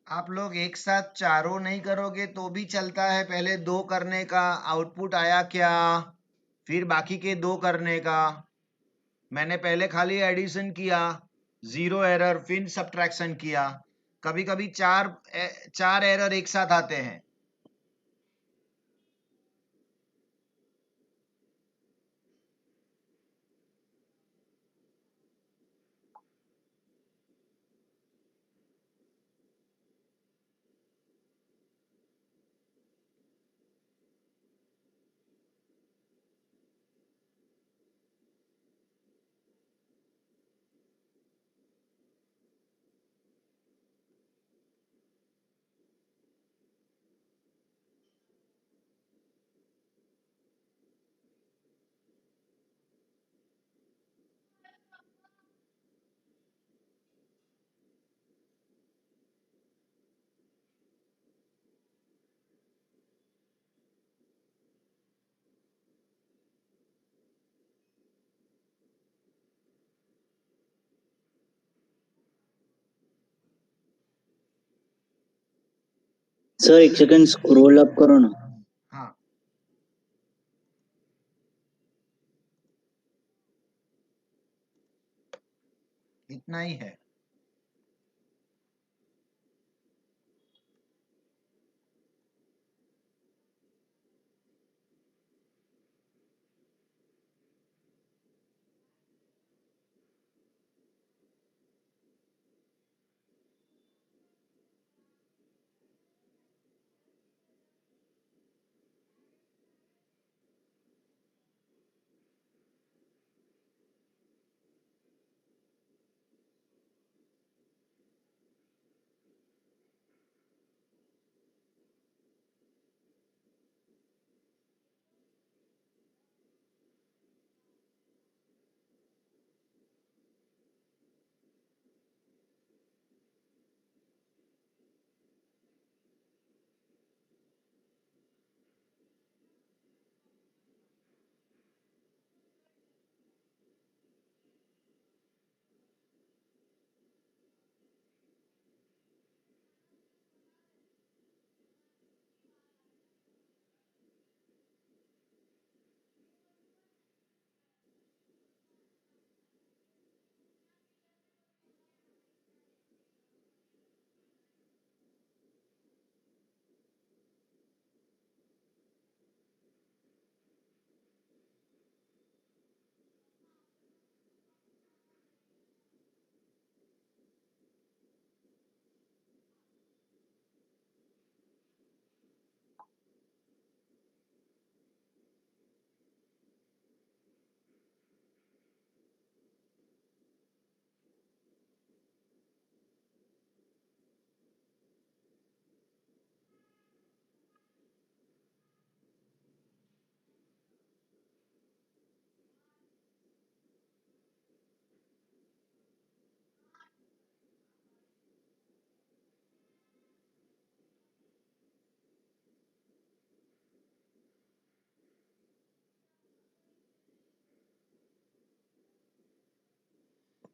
आप लोग एक साथ चारों नहीं करोगे तो भी चलता है। पहले दो करने का, आउटपुट आया क्या, फिर बाकी के दो करने का। मैंने पहले खाली एडिशन किया, जीरो एरर, फिर सब्ट्रैक्शन किया। कभी कभी चार एरर एक साथ आते हैं। सर एक सेकंड स्क्रॉल अप करो ना। हाँ, इतना ही है।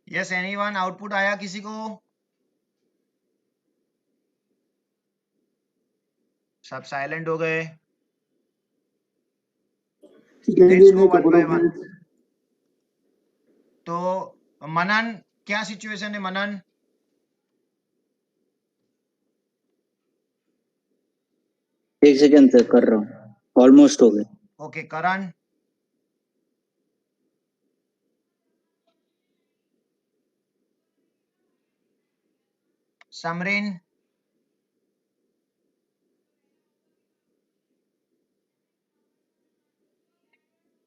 यस एनीवन, आउटपुट आया किसी को? सब साइलेंट हो गए। Can you let's give me go a one couple by of one. minutes? तो मनन, क्या सिचुएशन है मनन? एक सेकंड सर, कर रहा हूँ, ऑलमोस्ट हो गया। ओके करण। समरीन।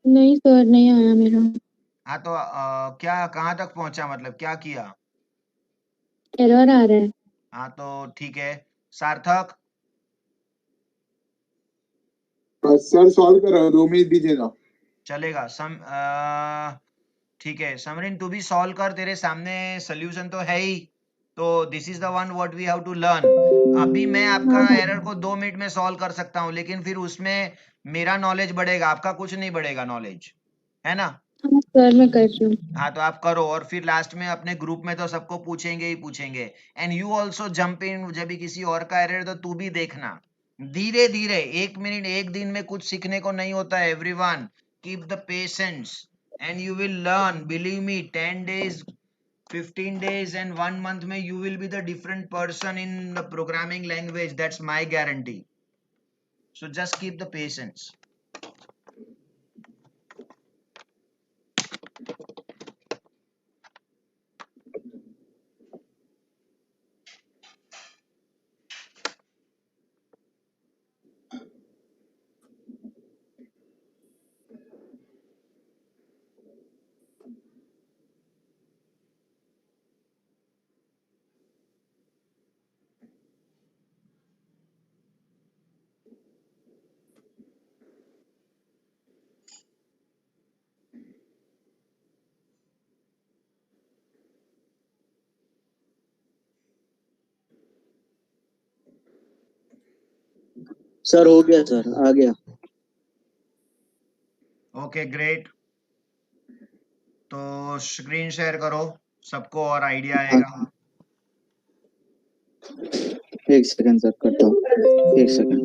नहीं सर, नहीं आया मेरा। हाँ तो क्या कहाँ तक पहुंचा, मतलब क्या किया? एरर आ रहा है। हाँ तो ठीक है। सार्थक। सर सॉल्व कर रहा हूँ, 2 मिनट दीजिए ना। चलेगा। ठीक है समरीन, तू भी सॉल्व कर, तेरे सामने सोल्यूशन तो है ही। तो this is the one what we have to learn. अभी मैं आपका हाँ एरर को 2 मिनट में सॉल्व कर सकता हूँ, लेकिन फिर उसमें मेरा नॉलेज बढ़ेगा, आपका कुछ नहीं बढ़ेगा नॉलेज, है ना? हाँ सर, मैं कर रही हूँ। हाँ तो आप करो, और फिर लास्ट में अपने ग्रुप में तो सबको पूछेंगे ही पूछेंगे। And you also jump in, जब भी किसी और का एरर तो तू भी देखना धीरे धीरे। 1 मिनट 1 दिन में कुछ सीखने को नहीं होता है everyone. Keep the patience and you will learn, believe me. 10 days, 15 days and 1 month में you will be the different person in the programming language. That's my guarantee. So just keep the patience. Sir हो गया sir, आ गया। Okay, great. तो screen share करो, सबको और idea आएगा। एक सेकंड सर, करता हूँ, एक सेकंड।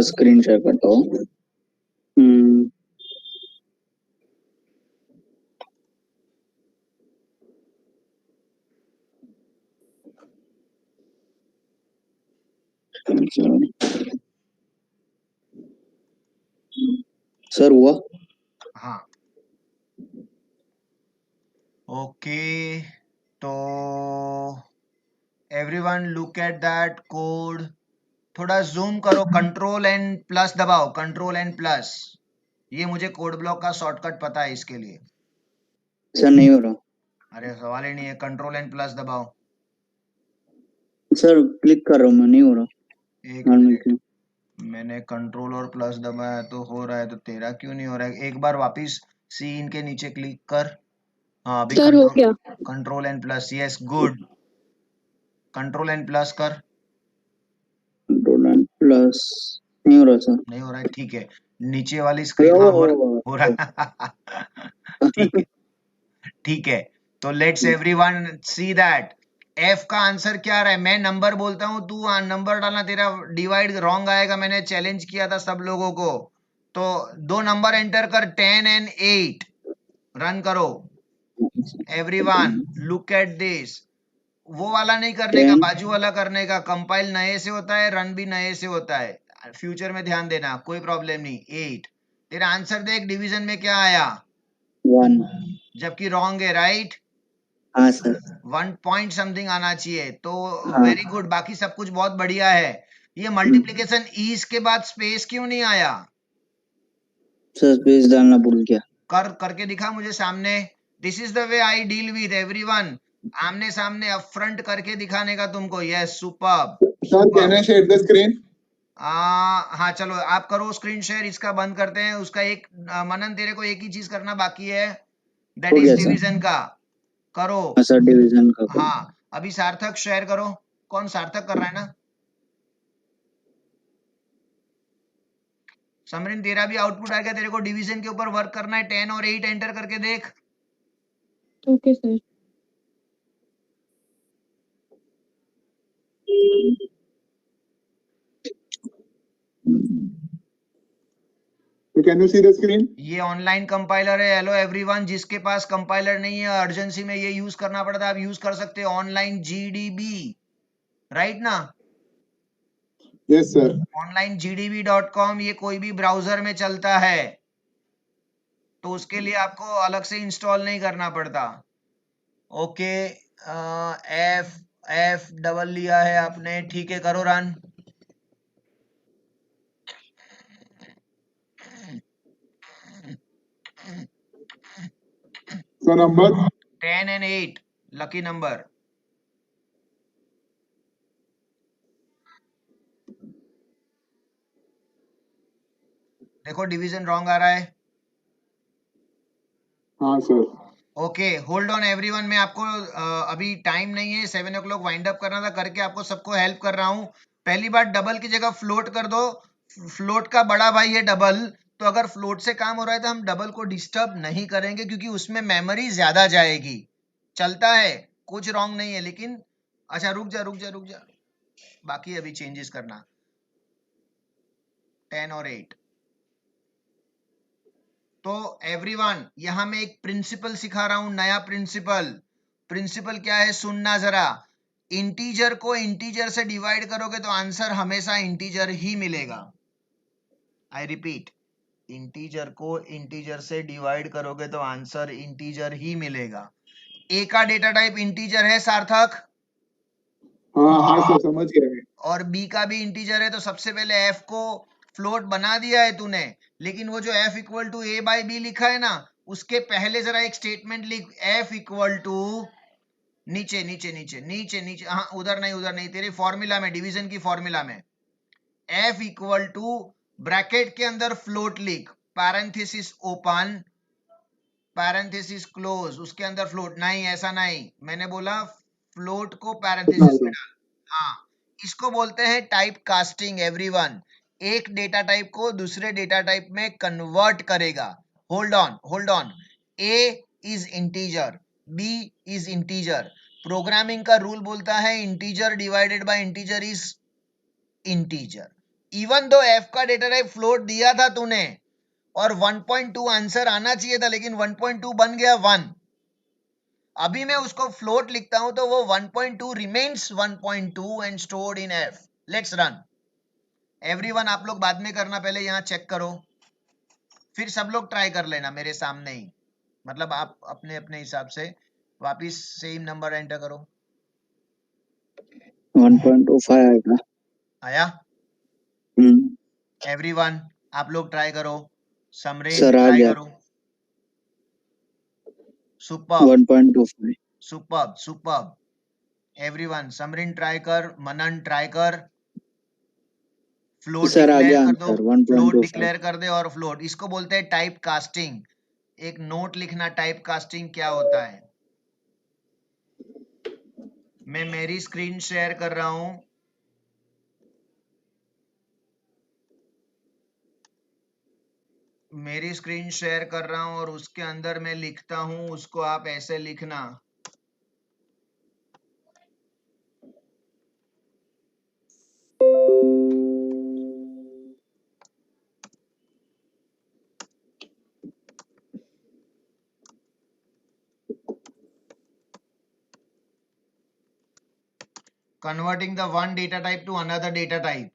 स्क्रीन शेयर करता हूँ। सर हुआ? हाँ ओके। तो everyone look at that code, थोड़ा जूम करो, कंट्रोल एंड प्लस दबाओ, कंट्रोल एंड प्लस। ये मुझे कोड ब्लॉक का शॉर्टकट पता है इसके लिए। सर नहीं हो रहा। अरे सवाल ही नहीं है, कंट्रोल एंड प्लस दबाओ। सर क्लिक कर रहा हूँ मैं, नहीं हो रहा। एक मान मिनट, लीजिए। मैंने कंट्रोल और प्लस दबाया तो हो रहा है, तो तेरा क्यों नहीं हो रहा है? एक बार वापिस सी इन के नीचे क्लिक कर। हाँ अभी सर हो कंट्रोल, गया। Control and plus, yes good. Control and plus कर। कंट्रोल एंड प्लस नहीं हो रहा सर। नहीं हो रहा है, ठीक है। नीचे वाली स्क्रीन, हाँ हो रहा ठीक है ठीक है। तो let's everyone see that F का आंसर क्या रहा है। मैं नंबर बोलता हूं, तू नंबर डालना, तेरा डिवाइड रॉन्ग आएगा। मैंने चैलेंज किया था सब लोगों को, तो 2 नंबर एंटर कर, 10 and 8। रन करो एवरीवन, लुक एट दिस। वो वाला नहीं करने का, 10 बाजू वाला करने का। कंपाइल नए से होता है, रन भी नए से होता है, फ्यूचर में ध्यान देना, कोई प्रॉब्लम नहीं। 8। तेरा आंसर देख, डिवीजन में क्या आया, 1। जबकि रॉन्ग है, राइट? हाँ सर। 1 पॉइंट समथिंग आना चाहिए, तो हाँ वेरी गुड, बाकी सब कुछ बहुत बढ़िया है। ये मल्टीप्लिकेशन ईज के बाद स्पेस क्यों नहीं आया? सर स्पेस डालना भूल गया। करके दिखा मुझे सामने। This is the way I deal with everyone, आमने सामने अपफ्रंट करके दिखाने का तुमको। Yes superb. Sir, can I share the screen? हाँ चलो आप करो स्क्रीन शेयर, इसका बंद करते हैं। उसका एक मनन, तेरे को एक ही चीज करना बाकी है, दैट हो इज गया सर। डिवीजन का। करो। हाँ सर, डिवीजन का करो। हाँ अभी सार्थक शेयर करो। कौन सार्थक कर रहा है ना? समरिन तेरा भी आउटपुट आ गया, तेरे को डिवीजन के ऊपर वर्क करना है। 10 और 8 एंटर करके देख। Okay sir. So can you see the screen? ये ऑनलाइन कंपाइलर है। हेलो एवरीवन, जिसके पास कंपाइलर नहीं है, अर्जेंसी में ये यूज करना पड़ता है, आप यूज कर सकते हो ऑनलाइन GDB, राइट ना? Yes sir. ऑनलाइन gdb.com, ये कोई भी ब्राउजर में चलता है, तो उसके लिए आपको अलग से इंस्टॉल नहीं करना पड़ता। ओके, एफ डबल लिया है आपने, ठीक है, करो run. So number 10 and 8 lucky number. देखो डिवीजन रॉन्ग आ रहा है। हाँ sir. Okay, hold on everyone, मैं आपको अभी टाइम नहीं है, 7 o'clock वाइंड अप करना था, करके आपको सबको हेल्प कर रहा हूँ। पहली बात, डबल की जगह फ्लोट कर दो। फ्लोट का बड़ा भाई है डबल, तो अगर फ्लोट से काम हो रहा है तो हम डबल को डिस्टर्ब नहीं करेंगे, क्योंकि उसमें मेमोरी ज्यादा जाएगी। चलता है, कुछ रॉन्ग नहीं है, लेकिन अच्छा रुक जा रुक जा रुक जा, बाकी अभी चेंजेस करना। 10 और 8। तो एवरीवन, यहां मैं एक प्रिंसिपल सिखा रहा हूं, नया प्रिंसिपल। प्रिंसिपल क्या है सुनना जरा। इंटीजर को इंटीजर से डिवाइड करोगे तो आंसर हमेशा इंटीजर ही मिलेगा। आई रिपीट, इंटीजर को इंटीजर से डिवाइड करोगे तो आंसर इंटीजर ही मिलेगा। ए का डेटा टाइप इंटीजर है सार्थक, हाँ हाँ सर, समझ गया मैं। और बी का भी इंटीजर है, तो सबसे पहले एफ को फ्लोट बना दिया है तूने, लेकिन वो जो F equal to A by B लिखा है ना, उसके पहले जरा एक स्टेटमेंट लिख, एफ इक्वल टू, नीचे नीचे नीचे नीचे नीचे, हाँ उधर नहीं, तेरी फॉर्मूला में, डिवीजन की फॉर्मूला में, एफ इक्वल टू ब्रैकेट के अंदर फ्लोट लिख, पैरेंथेसिस ओपन पैरेंथेसिस क्लोज, उसके अंदर फ्लोट नहीं, ऐसा नहीं, मैंने बोला फ्लोट को पैरेंथेसिस में डाल। हाँ, इसको बोलते हैं टाइप कास्टिंग एवरीवन। एक डेटा टाइप को दूसरे डेटा टाइप में कन्वर्ट करेगा। Hold on, A is integer, B is integer. Programming का रूल बोलता है integer divided by integer is integer. Even though F का डेटा टाइप फ्लोट दिया था तूने और 1.2 आंसर आना चाहिए था, लेकिन 1.2 बन गया 1। अभी मैं उसको फ्लोट लिखता हूं तो वो 1.2 remains 1.2 and stored in F. Let's run everyone, आप लोग बाद में करना, पहले यहां चेक करो, फिर सब लोग ट्राई कर लेना मेरे सामने ही, मतलब आप अपने अपने हिसाब से वापिस सेम नंबर एंटर करो। 1.05 आएगा। आया एवरीवन, आप लोग ट्राई करो, समरेन सर आ ट्राई गया। करो। Superb 1.25 superb superb everyone, Samreen try कर, मनन ट्राई कर, फ्लोट सर आ डिक्लेयर गया कर दो, आंसर फ्लोट 1.25। डिक्लेयर कर दे, और फ्लोट, इसको बोलते हैं टाइप कास्टिंग। एक नोट लिखना, टाइप कास्टिंग क्या होता है। मैं मेरी स्क्रीन शेयर कर रहा हूं, मेरी स्क्रीन शेयर कर रहा हूं और उसके अंदर मैं लिखता हूं, उसको आप ऐसे लिखना। Converting the one data type to another data type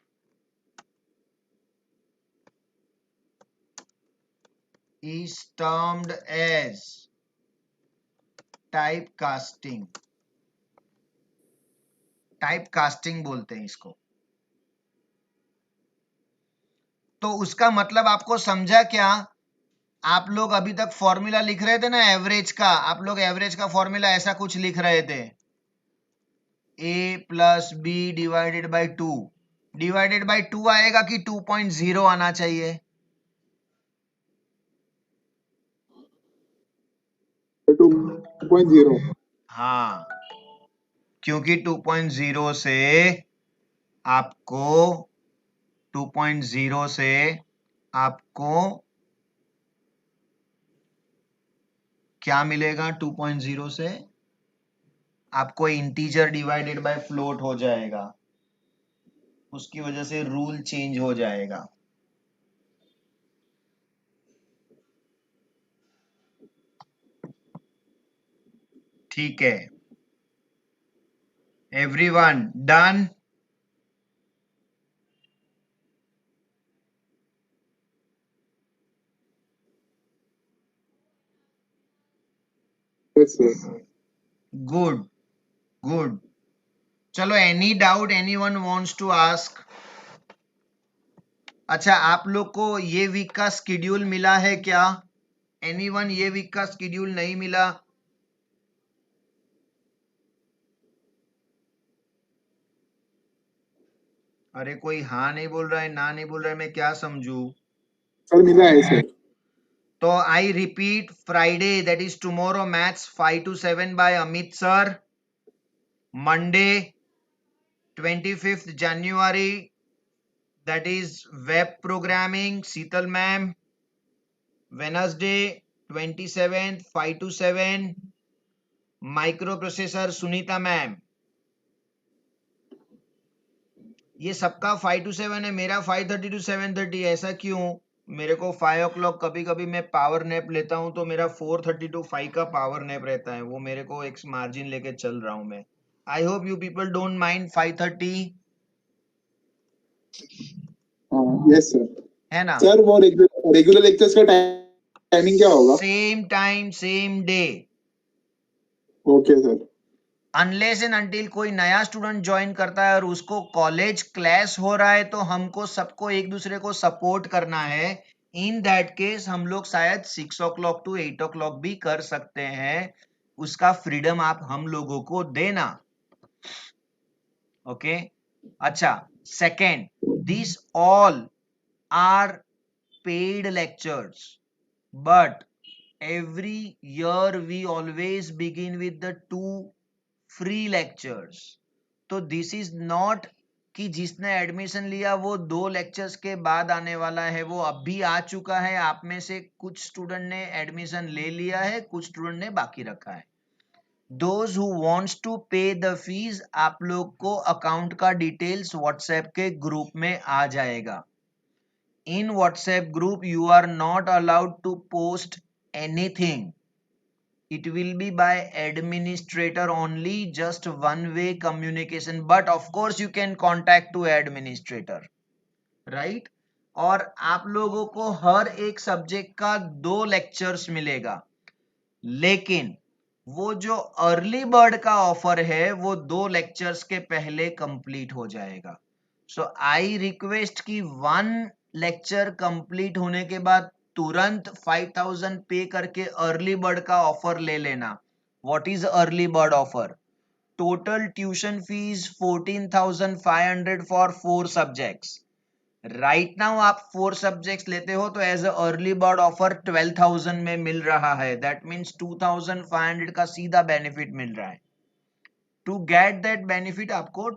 is termed as typecasting. Typecasting बोलते हैं इसको। तो उसका मतलब आपको समझा क्या? आप लोग अभी तक फॉर्मूला लिख रहे थे ना एवरेज का, आप लोग एवरेज का फॉर्मूला ऐसा कुछ लिख रहे थे, a plus B divided by 2, divided by 2 आएगा कि 2.0 आना चाहिए? 2.0। हाँ, क्योंकि 2.0 से आपको 2.0 से आपको क्या मिलेगा 2.0 से? आपको इंटीजर डिवाइडेड बाय फ्लोट हो जाएगा, उसकी वजह से रूल चेंज हो जाएगा। ठीक है, everyone done? Yes, sir. Good good. चलो, any doubt anyone wants to ask? अच्छा, आप लोग को ये वीक का स्केड्यूल मिला है क्या? एनीवन ये वीक का स्केड्यूल नहीं मिला? अरे कोई हाँ नहीं बोल रहा है, ना नहीं बोल रहा है, मैं क्या समझू? सर मिला है सर। तो I repeat, Friday that is tomorrow maths 5 to 7 by Amit sir. Monday 25th January that is web programming Seetal ma'am। Wednesday 27th 5 to 7 microprocessor Sunita ma'am। ये सबका 5 to 7 है, मेरा 5:30 to 7:30। ऐसा क्यों? मेरे को 5 o'clock कभी कभी मैं पावर नैप लेता हूं तो मेरा 4:30 to 5 का पावर नैप रहता है, वो मेरे को एक मार्जिन लेके चल रहा हूं मैं। आई hope you people don't mind 5:30, yes sir. है ना? सर वो रेगुलर लेक्चर्स का टाइमिंग क्या होगा? Same time same day. Okay sir. Unless and until कोई नया स्टूडेंट ज्वाइन करता है और उसको कॉलेज क्लास हो रहा है, तो हमको सबको एक दूसरे को सपोर्ट करना है। इन दैट केस हम लोग शायद 6 o'clock to 8 o'clock भी कर सकते हैं, उसका फ्रीडम आप हम लोगों को देना। ओके अच्छा, second, this all are paid lectures, but every year we always begin with the 2 free lectures। तो दिस इज नॉट कि जिसने एडमिशन लिया वो 2 लेक्चर्स के बाद आने वाला है, वो अभी आ चुका है। आप में से कुछ स्टूडेंट ने एडमिशन ले लिया है, कुछ स्टूडेंट ने बाकी रखा है। दोज हु वांट्स टू पे द फीस, आप लोग को अकाउंट का डिटेल्स व्हाट्सएप के ग्रुप में आ जाएगा। In WhatsApp group you are not allowed to post anything, it will be by administrator only, just one way communication, but of course you can contact to administrator, right? और आप लोगों को हर एक subject का 2 lectures मिलेगा, लेकिन वो जो अर्ली बर्ड का ऑफर है वो 2 लेक्चर्स के पहले कंप्लीट हो जाएगा। सो आई रिक्वेस्ट कि 1 लेक्चर कंप्लीट होने के बाद तुरंत 5000 पे करके अर्ली बर्ड का ऑफर ले लेना। What is early bird offer? Total tuition fees 14,500 for 4 subjects. Right now आप 4 सब्जेक्ट्स लेते हो तो as a early bird offer 12,000 में मिल रहा है। दैट मीन्स 2,500 का सीधा बेनिफिट मिल रहा है। टू गेट दैट बेनिफिट आपको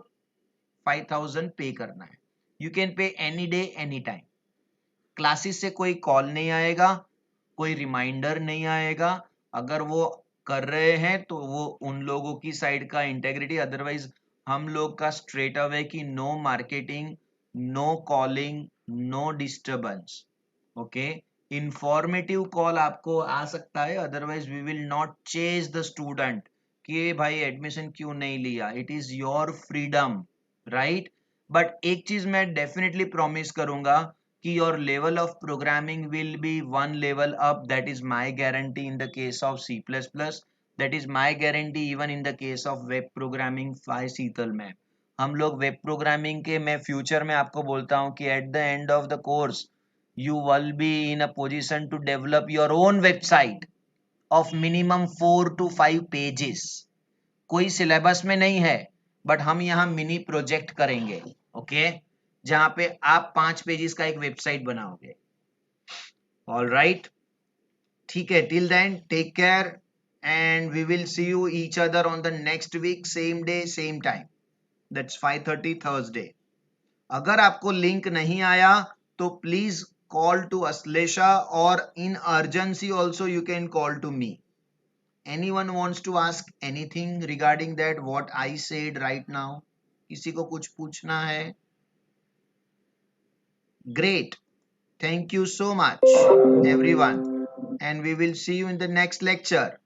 5,000 पे करना है। You can pay any day any time. Classes से कोई कॉल नहीं आएगा, कोई रिमाइंडर नहीं आएगा। अगर वो कर रहे हैं तो वो उन लोगों की साइड का इंटेग्रिटी, अदरवाइज हम लोग का स्ट्रेट अवे कि no marketing, no calling, no disturbance. Okay, informative call आपको आ सकता है, otherwise we will not chase the student कि भाई एडमिशन क्यों नहीं लिया। It is your freedom, right? But एक चीज मैं डेफिनेटली प्रॉमिस करूंगा कि your level of programming will be 1 level up. That is my guarantee in the case of C++. That is my guarantee even in the case of web programming by Seetal ma'am। हम लोग web programming के, मैं future में आपको बोलता हूँ कि at the end of the course you will be in a position to develop your own website of minimum 4 to 5 pages। कोई सिलेबस में नहीं है, बट हम यहाँ मिनी प्रोजेक्ट करेंगे, ओके, जहां पे आप 5 पेजेस का एक वेबसाइट बनाओगे। ऑल राइट, ठीक है, till then take care and we will see you each other on the next week, same day same time, that's 5:30 Thursday. अगर आपको लिंक नहीं आया तो please call to Aslesha, or in urgency also you can call to me. Anyone wants to ask anything regarding that what I said right now? किसी को कुछ पूछना है? Great. Thank you so much, everyone. And we will see you in the next lecture.